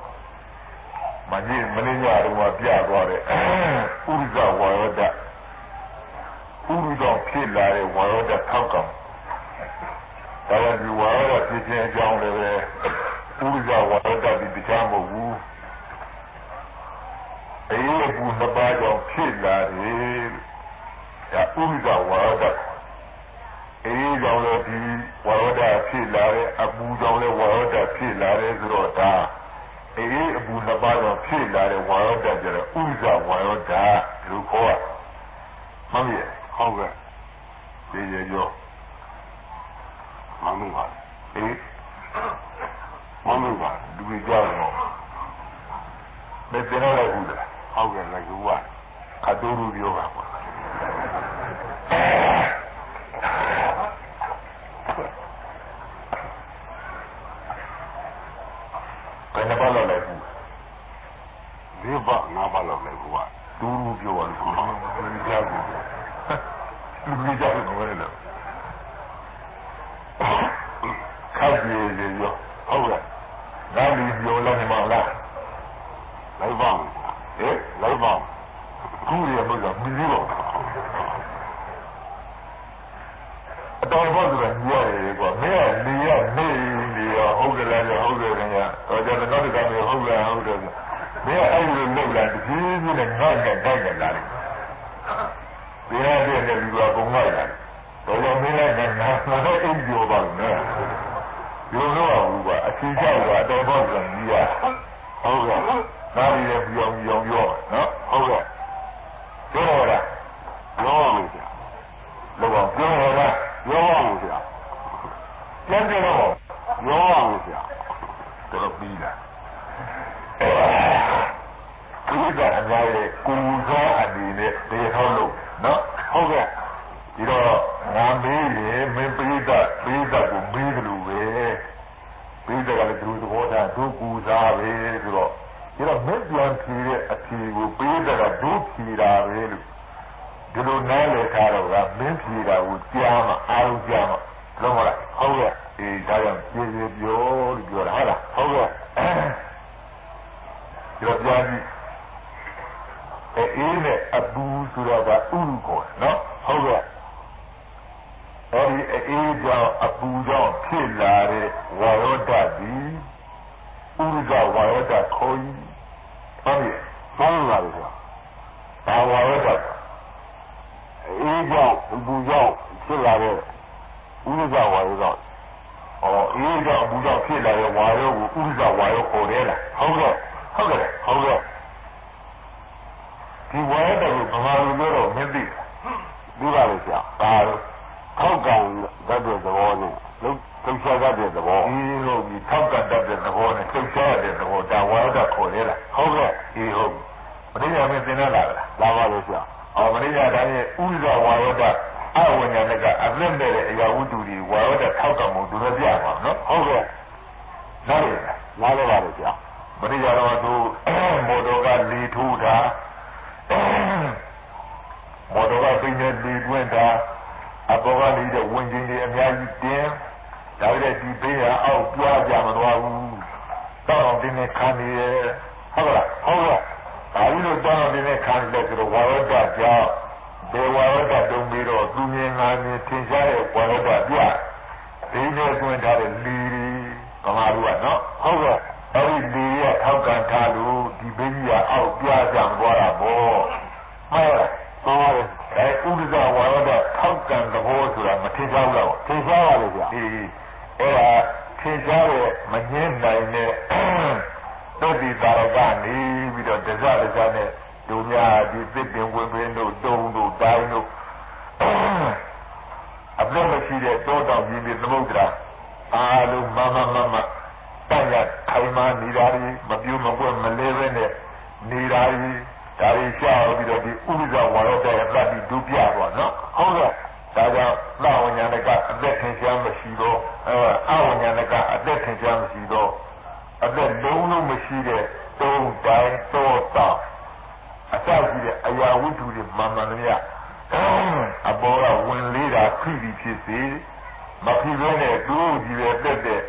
မင်းမင်းညာတော့ပြသွားတယ်ဥရိဇဝါယောတဥရိဇဖြစ်လာတဲ့ဝါယောတထောက်ကံဒါကဒီဝါယောတဖြစ်ခြင်းအကြောင်းလည်းပဲဥရိဇဝါယောတဒီတရားမဟုတ်ဘူးအေးဘူးနှစ်ပါးကြောင့်ဖြစ်လာတယ်ဒါဥရိဇဝါယောတအေးကြောင့်လည်းဒီဝါယောဒဖြစ်လာတဲ့အပူကြောင့်လည်းဝါယောဒဖြစ်လာတယ်ဆိုတော့ဒါအေးအပူနှစ်ပါးကြောင့်ဖြစ်လာတဲ့ဝါယောဒကျတော့ဥဇဝါယောဒလို့ခေါ်ရမှန်ရဲ့ဟုတ်ကဲ့ဒီရရောမှန်ပါအေးမှန်ပါလူကြီးကြောက်တော့မသိတော့လည်းဟုတ်တယ်ဟုတ်ကဲ့လည်းကူပါခါတူလူပြောပါကွာဘယ်နှပါလောက်လဲဘူးဒီပါငါပါလောက်လဲဘူးကတူလူပြောရလို့လူကြောက်ဘူးလူကြောက်တယ်ဘယ်လဲခောက်ပြေးရေရောဟုတ်ကဲ့ဒါလီပြောလိုက်မှလားလိုက်ပါဟဲ့လိုက်ပါကူရမလို့မီးရောအတော်ဘောဆိုတာညရတယ်ကွာမင်းကနေရနေရဟုတ်ကဲ့လားဟုတ်ကဲ့ခင်ဗျာတော့ကျွန်တော်တို့ကလည်းဟုတ်ကဲ့ဟုတ်တယ်မင်းအဲ့လိုလုပ်လာတကြီးကြီးနဲ့ငါ့နဲ့တိုက်တယ်လားဒီရတဲ့လူကပုံလိုက်တာတော့မင်းလည်းငါတော့အိမ်ပြောပါလို့နော်ပြောတော့ဘူးကွာအချင်းကြောက်တာအတော်ဘောဆိုတာညရဟုတ်ကဲ့ဒါရီလည်းပြောင်းပြောနော်ဟုတ်ကဲ့ပြောရတာပြောရမယ်ဗျာလောကပြောရတာပြောရမယ်ဗျာကျန်တယ်တော့ပြောရမယ်ဗျာတော်ပြီလားဒီကအများကြီးကုသောအဒီနဲ့တေဟောလို့နော်ဟုတ်ကဲ့ဒီတော့ငါမေးရင်မင်းပိဋကကိုမေးတယ်လို့ပဲပိဋကကလည်းသူသဘောထားသူကူစားပဲဆိုတော့ဒီတော့မင်းပြန်ဖြေတဲ့အဖြေကိုပိဋကကဒုဖြေတာပဲလို့ဒီလိုနားလည်ထားတော့ကမင်းဖြေတာကိုကြားမှအားလုံးကြားမှလုံးမလားဟုတ်ကဲ့အေးဒါကြောင့်ပြေပြေပြောလို့ပြောတာဟုတ်လားဟုတ်ကဲ့ဒီတော့ကြားပြီးအေးနဲ့အပူဆိုတာကဥရုကိုနော်ဟုတ်ကဲ့အဲဒီအေးကြောင့်အပူကြောင့်ဖြစ်လာတဲ့ဝါယောဓာတ်ဒီဥရုကဝါယောဓာတ်ခေါ်ကြီးဟုတ်ပြီမှန်ပါပြီဘာဝါယောဓာတ်အေးကြောင့်အပူကြောင့်ဖြစ်လာတဲ့ဥရုကဝါယောဓာတ်အေးကြောင့်အပူကြောင့်ဖြစ်လာတဲ့ဝါယောကိုဥရုကဝါယောခေါ်တယ်လားဟုတ်ကဲ့ဒီဝါယောဓာတ်ကိုဘာလို့ပြောတော့မသိဘူးပါလို့ဆရာဒါထောက်ကံတတ်တဲ့သဘောနဲ့လှုပ်ရှားတတ်တဲ့သဘောဒီလိုဒီထောက်ကံတတ်တဲ့သဘောနဲ့လှုပ်ရှားတဲ့သဘောဒါဝါယောဓာတ်ခေါ်တယ်လားဟုတ်ကဲ့ဒီဟုတ်ပရိယာမင်းသင်လာလားလာပါလို့ဆရာပရိယာဒါနဲ့ဥဇဝါယောဓာတ်အဝိညာဏကအလင်းမဲ့တဲ့အရာဝတ္ထုတွေဝါယောဓာတ်ထောက်ကံမှုသူတို့ပြပါနော်ဟုတ်ကဲ့နားလည်ပါလို့ဆရာပရိယာတော်သူမော်တော်ကလေထိုးတာမော်တော်ကပြင်းနေလေတွင်းတာအပေါ်ကနေတဲ့ဝင်ချင်းတွေအများကြီးတင်း ဒါလည်းဒီဘေးကအောက်ပွားကြမသွားဘူးတောင်းတင်းနဲ့ခံနေရဟုတ်လားဟုတ်ကဲ့ဒါကြီးလို့တောင်းတင်းနဲ့ခံတယ်ဆိုတော့ဝါရဒကြောင့်ဒေဝရဒတုံးပြီးတော့သူမြင်ငါမြင်ထင်ရှားတဲ့ဝါရဒပြဒီနဲ့တွင်ထားတဲ့လီဗမာလူကနော်ဟုတ်ကဲ့အဲ့ဒီလီရဲ့ထောက်ကန်ထားလို့ဒီဘေးကြီးကအောက်ပြကြံသွားတာပေါ့ဟုတ်လားဟုတ်တယ်အဲဥဒ္ဒဝါရဒထောက်ကန်သဘောဆိုတာမထင်ရှားဘူးလားထင်ရှားပါလေဗျာဒီအဲ့ဒါထင်ရှားတဲ့မငင်းနိုင်တဲ့တုတ်ဒီတာရကနေပြီးတော့ဒဇနဲ့ဒုများဒီသစ်ပင်ဝင်ပင်တို့တုံးတို့တိုင်းတို့အပြည့်မရှိတဲ့တောတောင်ကြီးတွေသမုဒ္ဒရာအားလုံးမတန်ရခိုင်မာနေတာတွေမပြိုးမကွက်မလဲပဲနဲ့နေတာတွေဒါတွေရှားပြီးတော့ဒီဥပ္ပဇဝါရတဲ့သတ္တိဒုပြပေါ့နော်ဟုတ်ကဲ့ဒါကြောင့်လာဝညာဏကအသက်ထင်ရှားမရှိတော့အဝညာဏကအသက်ထင်ရှားမရှိတော့အသက်လုံးမရှိတဲ့တုံးတိုင်းတောတောင်အစရှိတဲ့အရာဝတ္ထုတွေမှန်မှန်များအပေါ်ကဝင်လေးတာခိပြီးဖြစ်စေမဖြစ်ဘဲနဲ့သူ့ကြီးပဲတက်တဲ့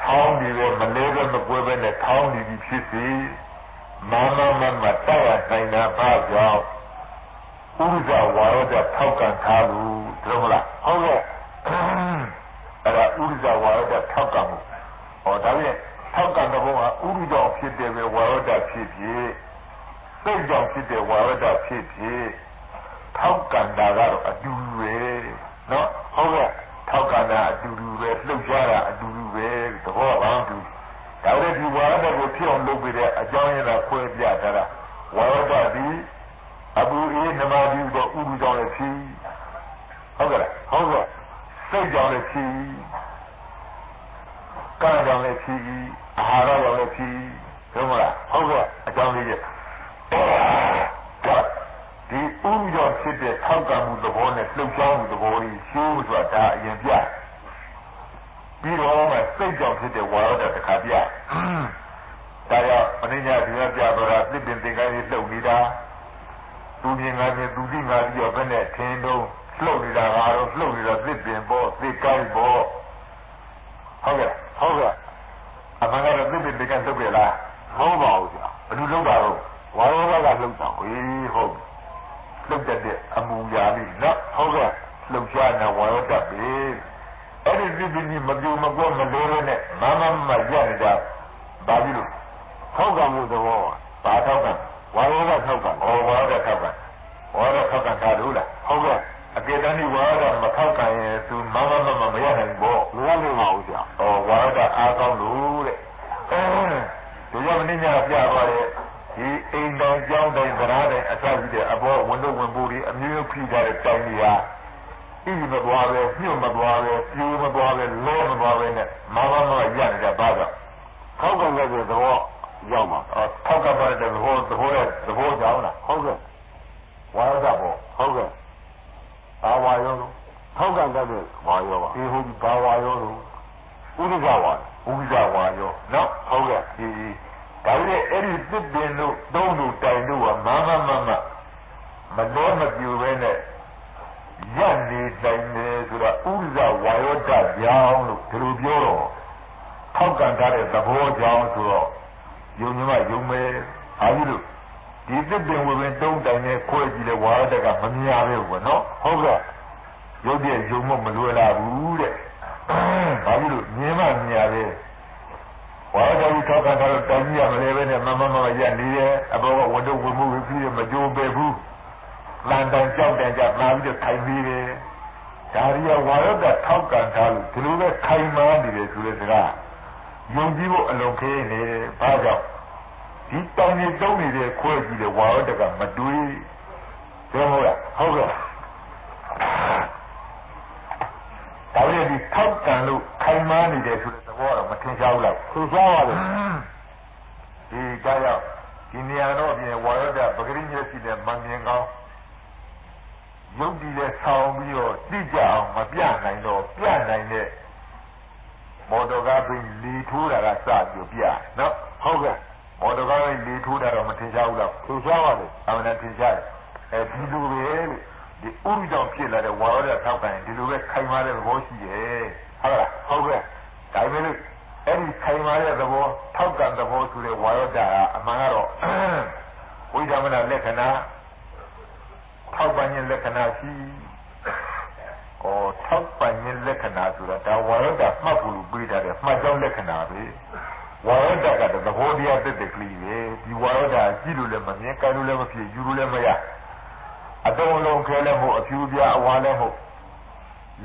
ထောင်းတွေပဲမလဲပဲမကွဲပဲနဲ့ထောင်းနေပြီးဖြစ်စေမတက်ရနိုင်တာပါကြောင့်ဥဒ္ဒဝါရဒထောက်ကန်ထားလို့သိမလားဟုတ်ကဲ့အဲ့ဒါဥဒ္ဒဝါရဒထောက်ကန်မှုဟောဒါပြန်ထောက်ကန်တဲ့ဘုံကဥဒ္ဒဖြစ်တယ်ပဲဝါရဒဖြစ်ဖြစ်စိတ်ကြောင့်ဖြစ်တဲ့ဝါရဒဖြစ်ဖြစ်ထောက်ကန်တာကတော့အတူတူပဲနော်ဟုတ်ကဲ့ထောက်ကန်တာအတူတူပဲလှုပ်ရှားတာအတူတူပဲသဘောပေါင်းတူဒါလည်းဒီဝါရဒကိုဖြစ်အောင်လုပ်ပြီးတဲ့အကြောင်းရင်းကခွဲပြထားတာဝါရဒဒီအဘူအေးနမဒီတော့ဥဒ္ဒကြောင့်လည်းဖြစ်ဟုတ်ကဲ့ဟုတ်ကဲ့စိတ်ကြောင့်လည်းဖြစ်ကံကြောင့်လည်းဖြစ်အာဟာရကြောင့်လည်းဖြစ်ဟုတ်မလားဟုတ်ကဲ့အကြောင်းလေးရဲ့ဒီဥကြောင့်ဖြစ်တဲ့ထောက်ကန်မှုသဘောနဲ့လှုပ်ရှားမှုသဘောကြီးရှိုးဆိုတာဒါအရင်ပြပြီးတော့မှစိတ်ကြောင့်ဖြစ်တဲ့ဝါရဒတစ်ခါပြဒါကြောင့်အနိညာဒီကပြတော့တာသစ်ပင်သင်္ကန်းကြီးလှုပ်နေတာသူမြင်ငါမြင်သူသိငါသိရောဘယ်နဲ့ထင်းတော့လှုပ်နေတာကတော့လှုပ်နေတာသစ်ပင်ပေါ့သစ်ကိုင်းပေါ့ဟုတ်ကဲ့ဟုတ်ကဲ့အမှန်ကတော့သစ်ပင်သင်္ကန်းလှုပ်ကြလားဟုတ်ပါဘူးကြာဘယ်လိုလှုပ်တာတော့ဝါရဒကလှုပ်တာဟေးဟုတ်လှုပ်တဲ့အမူအရာလေးနော်ဟုတ်ကဲ့လှုပ်ရှားနေဝါရဒပဲအဲ့ဒီဒီဒီမပြူမကွမလို့ရနဲ့မရနေတာဘာဖြစ်လို့ထောက်ကန်မှုသဘောဘာထောက်ကန်ဝါရဒထောက်ကန်ဝါရဒထောက်ကန်ဝါရဒထောက်ကန်တာလို့လားဟုတ်ကဲ့အကေတဏိဝါရဒမထောက်ကန်ရင်သူမရနိုင်ဘောမရနိုင်ပါဘူးကြာဝါရဒအားကောင်းလို့တဲ့ဒီလိုမင်းညာပြသွားတဲ့ဒီအိမ်တော်ကျောင်းတိုင်းသရားတိုင်းအစရှိတဲ့အဘောဝန်တို့ဝန်ပူတွေအမျိုးဖိထားတဲ့တိုင်ကြီးဟာဤမသွားပဲညှို့မသွားပဲပြူမသွားပဲလဲမသွားပဲနဲ့မရနေတဲ့ဘာသာထောက်ကန်တဲ့သဘောရောက်မှာထောက်ကပ်တဲ့သဘောကြောင်းလားဟုတ်ကဲ့ဝါရဒဘောဟုတ်ကဲ့ဘာဝါရောလို့ထောက်ကန်တဲ့ဝါရောပါဒီဟုတ်ဘာဝါရောလို့ဥဒ္ဒဝါရောနော်ဟုတ်ကဲ့ဒီဒါလည်းအဲ့ဒီသစ်ပင်တို့သုံးတို့တိုင်တို့ကမလောမပြူပဲနဲ့ရနေတိုင်နေဆိုတာဥဒ္ဒဝါရောဒကြောင်းလို့ဒီလိုပြောတော့ထောက်ကန်ထားတဲ့သဘောကြောင်းဆိုတော့ယုံညမယုံမဲအားကြီးလို့ဒီသစ်ပင်ဝပင်တုံးတိုင်နဲ့ခွဲကြည့်တဲ့ဝါရဒကမမြင်ရဘူးနော်ဟုတ်ကဲ့ရုပ်တည်းယုံမလွယ်လာဘူးတဲ့ဘာဖြစ်လို့မြင်မှမြင်ရတယ်ဝါရဒကြီးထောက်ကန်ထားတော့တိုင်ကြီးရမလဲပဲနဲ့မရနေရဲ့အဘောကဝန်တို့ဝင်မှုပြီးမကြိုးပဲဘူးလန်တန်ကြောက်တန်ကြမှာပြီးတော့ခိုင်ပြီးတယ်ဒါရီဝါရဒထောက်ကန်ထားလို့ဒီလိုပဲခိုင်မာနေတယ်ဆိုတဲ့စကားယုံကြည်ဖို့အလုံးခဲနေတယ်ဘာကြောင့်ဒီတောင်ကြီးတုံးနေတဲ့ခွဲကြည့်တဲ့ဝါရဒကမတွေးတယ်ဟုတ်လားဟုတ်ကဲ့ဒါရီဒီထောက်ကန်လို့ခိုင်မာနေတယ်ဆိုတဲ့သဘောတော့မထင်ရှားဘူးလားထင်ရှားပါလေဒီကြောင့်ဒီနေရာတော့ပြင်ဝါရဒပဂရိမျက်စိနဲ့မမြင်ကောင်းယုတ်တည်တဲ့ဆောင်းပြီးတော့တိကျအောင်မပြနိုင်တော့ပြနိုင်တဲ့မော်တော်ကားပြီးလီထိုးတာကစပြီးပြနော်ဟုတ်ကဲ့မော်တော်ကားပြီးလီထိုးတာတော့မထင်ရှားဘူးလားထင်ရှားပါလေအမှန်တန်ထင်ရှားတယ်ဒီလိုပဲလို့ ဒီဥရုကြောင့်ဖြစ်လာတဲ့ဝါရောဓထောက်ကန်ဒီလိုပဲခိုင်မာတဲ့သဘောရှိတယ်ဟုတ်လားဟုတ်ကဲ့ဒါပေမဲ့အဲ့ဒီခိုင်မာတဲ့သဘောထောက်ကန်သဘောဆိုတဲ့ဝါရောဓအမှန်ကတော့ဝိဓမ္မနာလက္ခဏာထောက်ပံ့ခြင်းလက္ခဏာရှိထောက်ပံ့ခြင်းလက္ခဏာဆိုတာဒါဝါရောဓမှတ်ဖို့လို့ပြေးတာတဲ့မှတ်ကြောင်းလက္ခဏာပဲဝါရောဓကသဘောတရားတက်ကလေးပဲဒီဝါရောဓကြည့်လို့လည်းမမြင်ကြလို့လည်းမဖြစ်ယူလို့လည်းမရအတုံးလုံးခဲလည်းမဟုတ်အဖြူပြအဝါလည်းမဟုတ်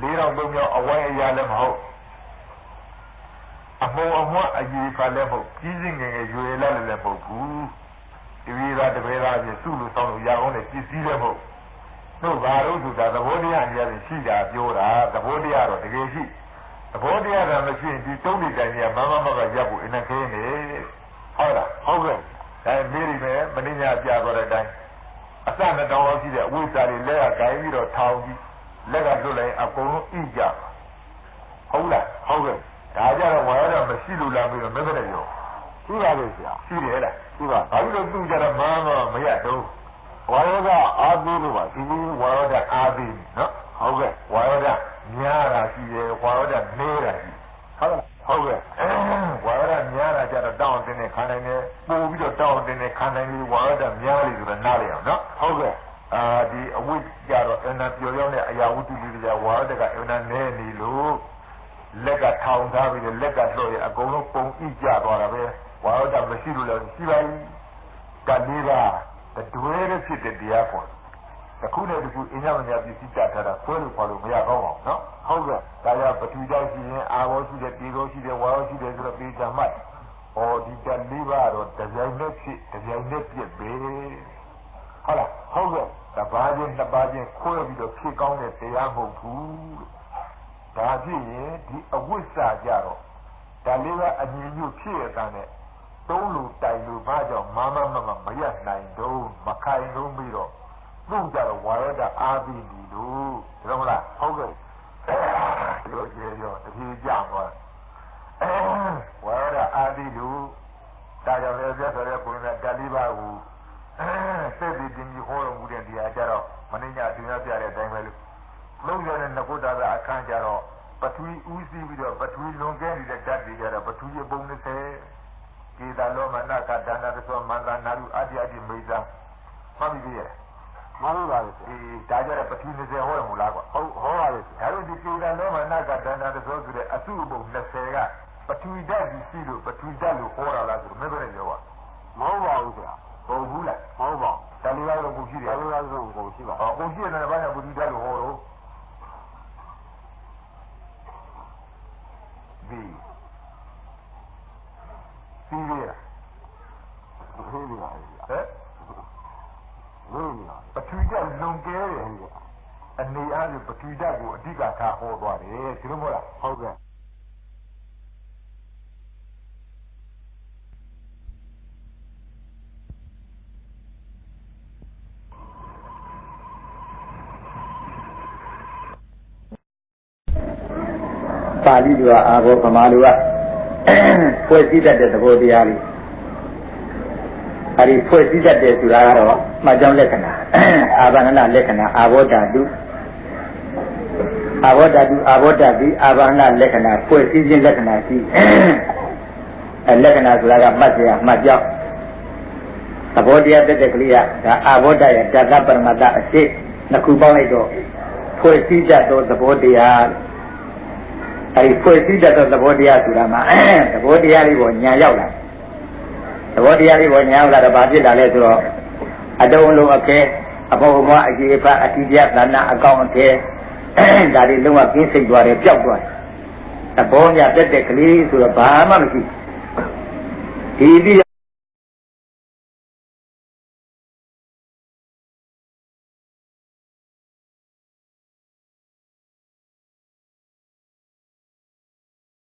လေးတော့သုံးမြောက်အဝိုင်းအရာလည်းမဟုတ်အမောအမွတ်အကြီးဖာလည်းမဟုတ်ကြီးစင်ငယ်ငယ်ရွယ်လာလည်းမဟုတ်ဘူးဒီဝိရာတပည့်သားချင်းစုလို့ဆောင်းလို့ရအောင်နဲ့ကြည်စည်းလည်းမဟုတ်တို့ဘာလို့ဆိုတာသဘောတရားအများကြီးရှိတာပြောတာသဘောတရားတော့တကယ်ရှိသဘောတရားကမရှိရင်ဒီတုံးနေတိုင်းကမမမကရပ်ဖို့အင်းခဲနေဟုတ်လားဟုတ်ကဲ့ဒါမေးရီမယ်မင်းညာပြသွားတဲ့အတိုင်းအစနဲ့တောင်းလို့ရှိတဲ့အဝိဇ္ဇာတွေလက်ကဂိုင်းပြီးတော့ထောင်ပြီးလက်ကလွတ်လိုက်အကုန်လုံးဣကြဟုတ်လားဟုတ်ကဲ့ဒါကြတော့ဝါရတော့မရှိလို့လားပြီးတော့မင်းလည်းရောရှိပါလေဆရာရှိတယ်လားရှိပါဘာလို့သူကြတော့မရတော့ဝါရကအာသီးလို့ပါဒီဝါရကအာသီးနော်ဟုတ်ကဲ့ဝါရကများတာရှိတယ်ဝါရကနေတာရှိဟုတ်လားဟုတ်ကဲ့ဝါရကများတာကြတော့တောင်းတင်းနေခံနိုင်တယ်ပို့ပြီးတော့တောင်းတင်းနေခံနိုင်ပြီးဝါရကများလိဆိုတော့နားလေအောင်နော်ဟုတ်ကဲ့ဒီအဝိဇ္ဇာတော့အနာပြောရောက်တဲ့အရာဝတ္ထုလေးတွေကဝါရကအနာနဲနေလို့လက်ကထောင်ထားပြီးလက်ကလွှတ်ရအကုန်လုံးပုံဣကြသွားတာပဲဝါရကမရှိလို့လည်းရှိပါဘူးကလေးကတွဲရဖြစ်တဲ့တရားပေါ့တခုနဲ့တခုအင်းရမညာပြည့်စည်ကြထားတာဆွဲလို့ခေါ်လို့မရကောင်းပါဘူးနော်ဟုတ်ကဲ့ဒါကြောင့်ပထဝီဓာတ်ရှိရင်အာဘောရှိတယ်ပြေသောရှိတယ်ဝါရောရှိတယ်ဆိုတော့ပြေချာမှတ်ဒီကလေးပါတော့တရားနဲ့ဖြစ်တရားနဲ့ပြည့်ပဲဟုတ်လားဟုတ်ကဲ့တပါးချင်းနှစ်ပါးချင်းခွဲပြီးတော့ဖြစ်ကောင်းတဲ့တရားမဟုတ်ဘူးဒါဖြစ်ရင်ဒီအဝိဇ္ဇာကြတော့ဒါလေးကအမြင်မျိုးဖြစ်ရတဲ့နဲ့သုံးလူတိုင်လူဘာကြောင့်မရနိုင်တော့မခိုင်တော့ပြီးတော့သူ့ကြတော့ဝါရဒအားပြီးပြီလို့ဒါမလားဟုတ်ကဲ့ပြောကြရောတတိကြသွားဝါရဒအားပြီးလို့ဒါကြောင့်လည်းပြတ်ဆိုတဲ့ကိုယ်နဲ့ဓာလီပါကိုစိတ်ဒီတင်ကြီးဟောတော်မူတဲ့တရားကြတော့မင်းညာတင်ရပြတဲ့အတိုင်းပဲလို့လုံးရတဲ့ငကုတ္တသာအခန်းကြတော့ပထဝီဦးစီးပြီးတော့ပထဝီလွန်ကဲနေတဲ့ဓာတ်တွေကြတော့ပထဝီပုံ20ကေတာလောမနာကဒါနာတသောမန္တနာရုအာတိအတိမိဇာမှတ်ပြီးရဲ့မှန်ပါပါဒါကြတဲ့ပထဝီ20ဟောရမလားကွာဟုတ်ဟောပါလေဒါတို့ဒီကေတာလောမနာကဒါနာတသောဆိုတဲ့အစုပုံ20ကပထဝီဓာတ်ကြီးရှိလို့ပထဝီဓာတ်လို့ဟောတာလားဆိုတော့မင်းပြောတယ်ကွာမဟုတ်ပါဘူးကွာဟုတ်ဘူးလားမဟုတ်ပါဘူးဒါလေးကတော့ကိုရှိတယ်ဒါလေးကတော့ကိုရှိပါကိုရှိတယ်ဘာကြောင့်ပထဝီဓာတ်လို့ဟောတော့ဒီစီးရဟဲ့လို့ပထဝီဓာတ်လွန်ကဲတယ်အနေအားဖြင့်ပထဝီဓာတ်ကိုအဓိကထားဟောသွားတယ်ဒီလိုမဟုတ်လားဟုတ်ကဲ့ပါဠိလိုအာဘောဗမာလိုကဖွဲ့စည်းတတ်တဲ့သဘောတရားလေးအဲဒီဖွဲ့စည်းတတ်တယ်ဆိုတာကတော့မှတ်ကြောင်းလက္ခဏာအာဘာနလက္ခဏာအာဘောဓာတုအာဘောဓာတုအာဘောဓာတိအာဘာနလက္ခဏာဖွဲ့စည်းခြင်းလက္ခဏာရှိလက္ခဏာဆိုတာကမှတ်စရာမှတ်ကြောင်းသဘောတရားတက်တဲ့ကလေးကဒါအာဘောဓရဲ့ဓာတပရမတ္တအစစ်နှစ်ခုပေါင်းလိုက်တော့ဖွဲ့စည်းတတ်သောသဘောတရားအဲဒီဖွဲ့စည်းတတ်သောသဘောတရားဆိုတာမှာသဘောတရားလေးကိုညာရောက်လာသဘောတရားလေးကိုညာရောက်လာတော့ဘာဖြစ်လာလဲဆိုတော့အတုံးလုံးအခဲအပေါ်ဘဝအကြီးအဖအတိပြသနာအကောင်အခဲဒါတွေလုံးဝကင်းစိတ်သွားတယ်ပျောက်သွားတယ်သဘောညာတက်တဲ့ကလေးဆိုတော့ဘာမှမရှိဒီပြီး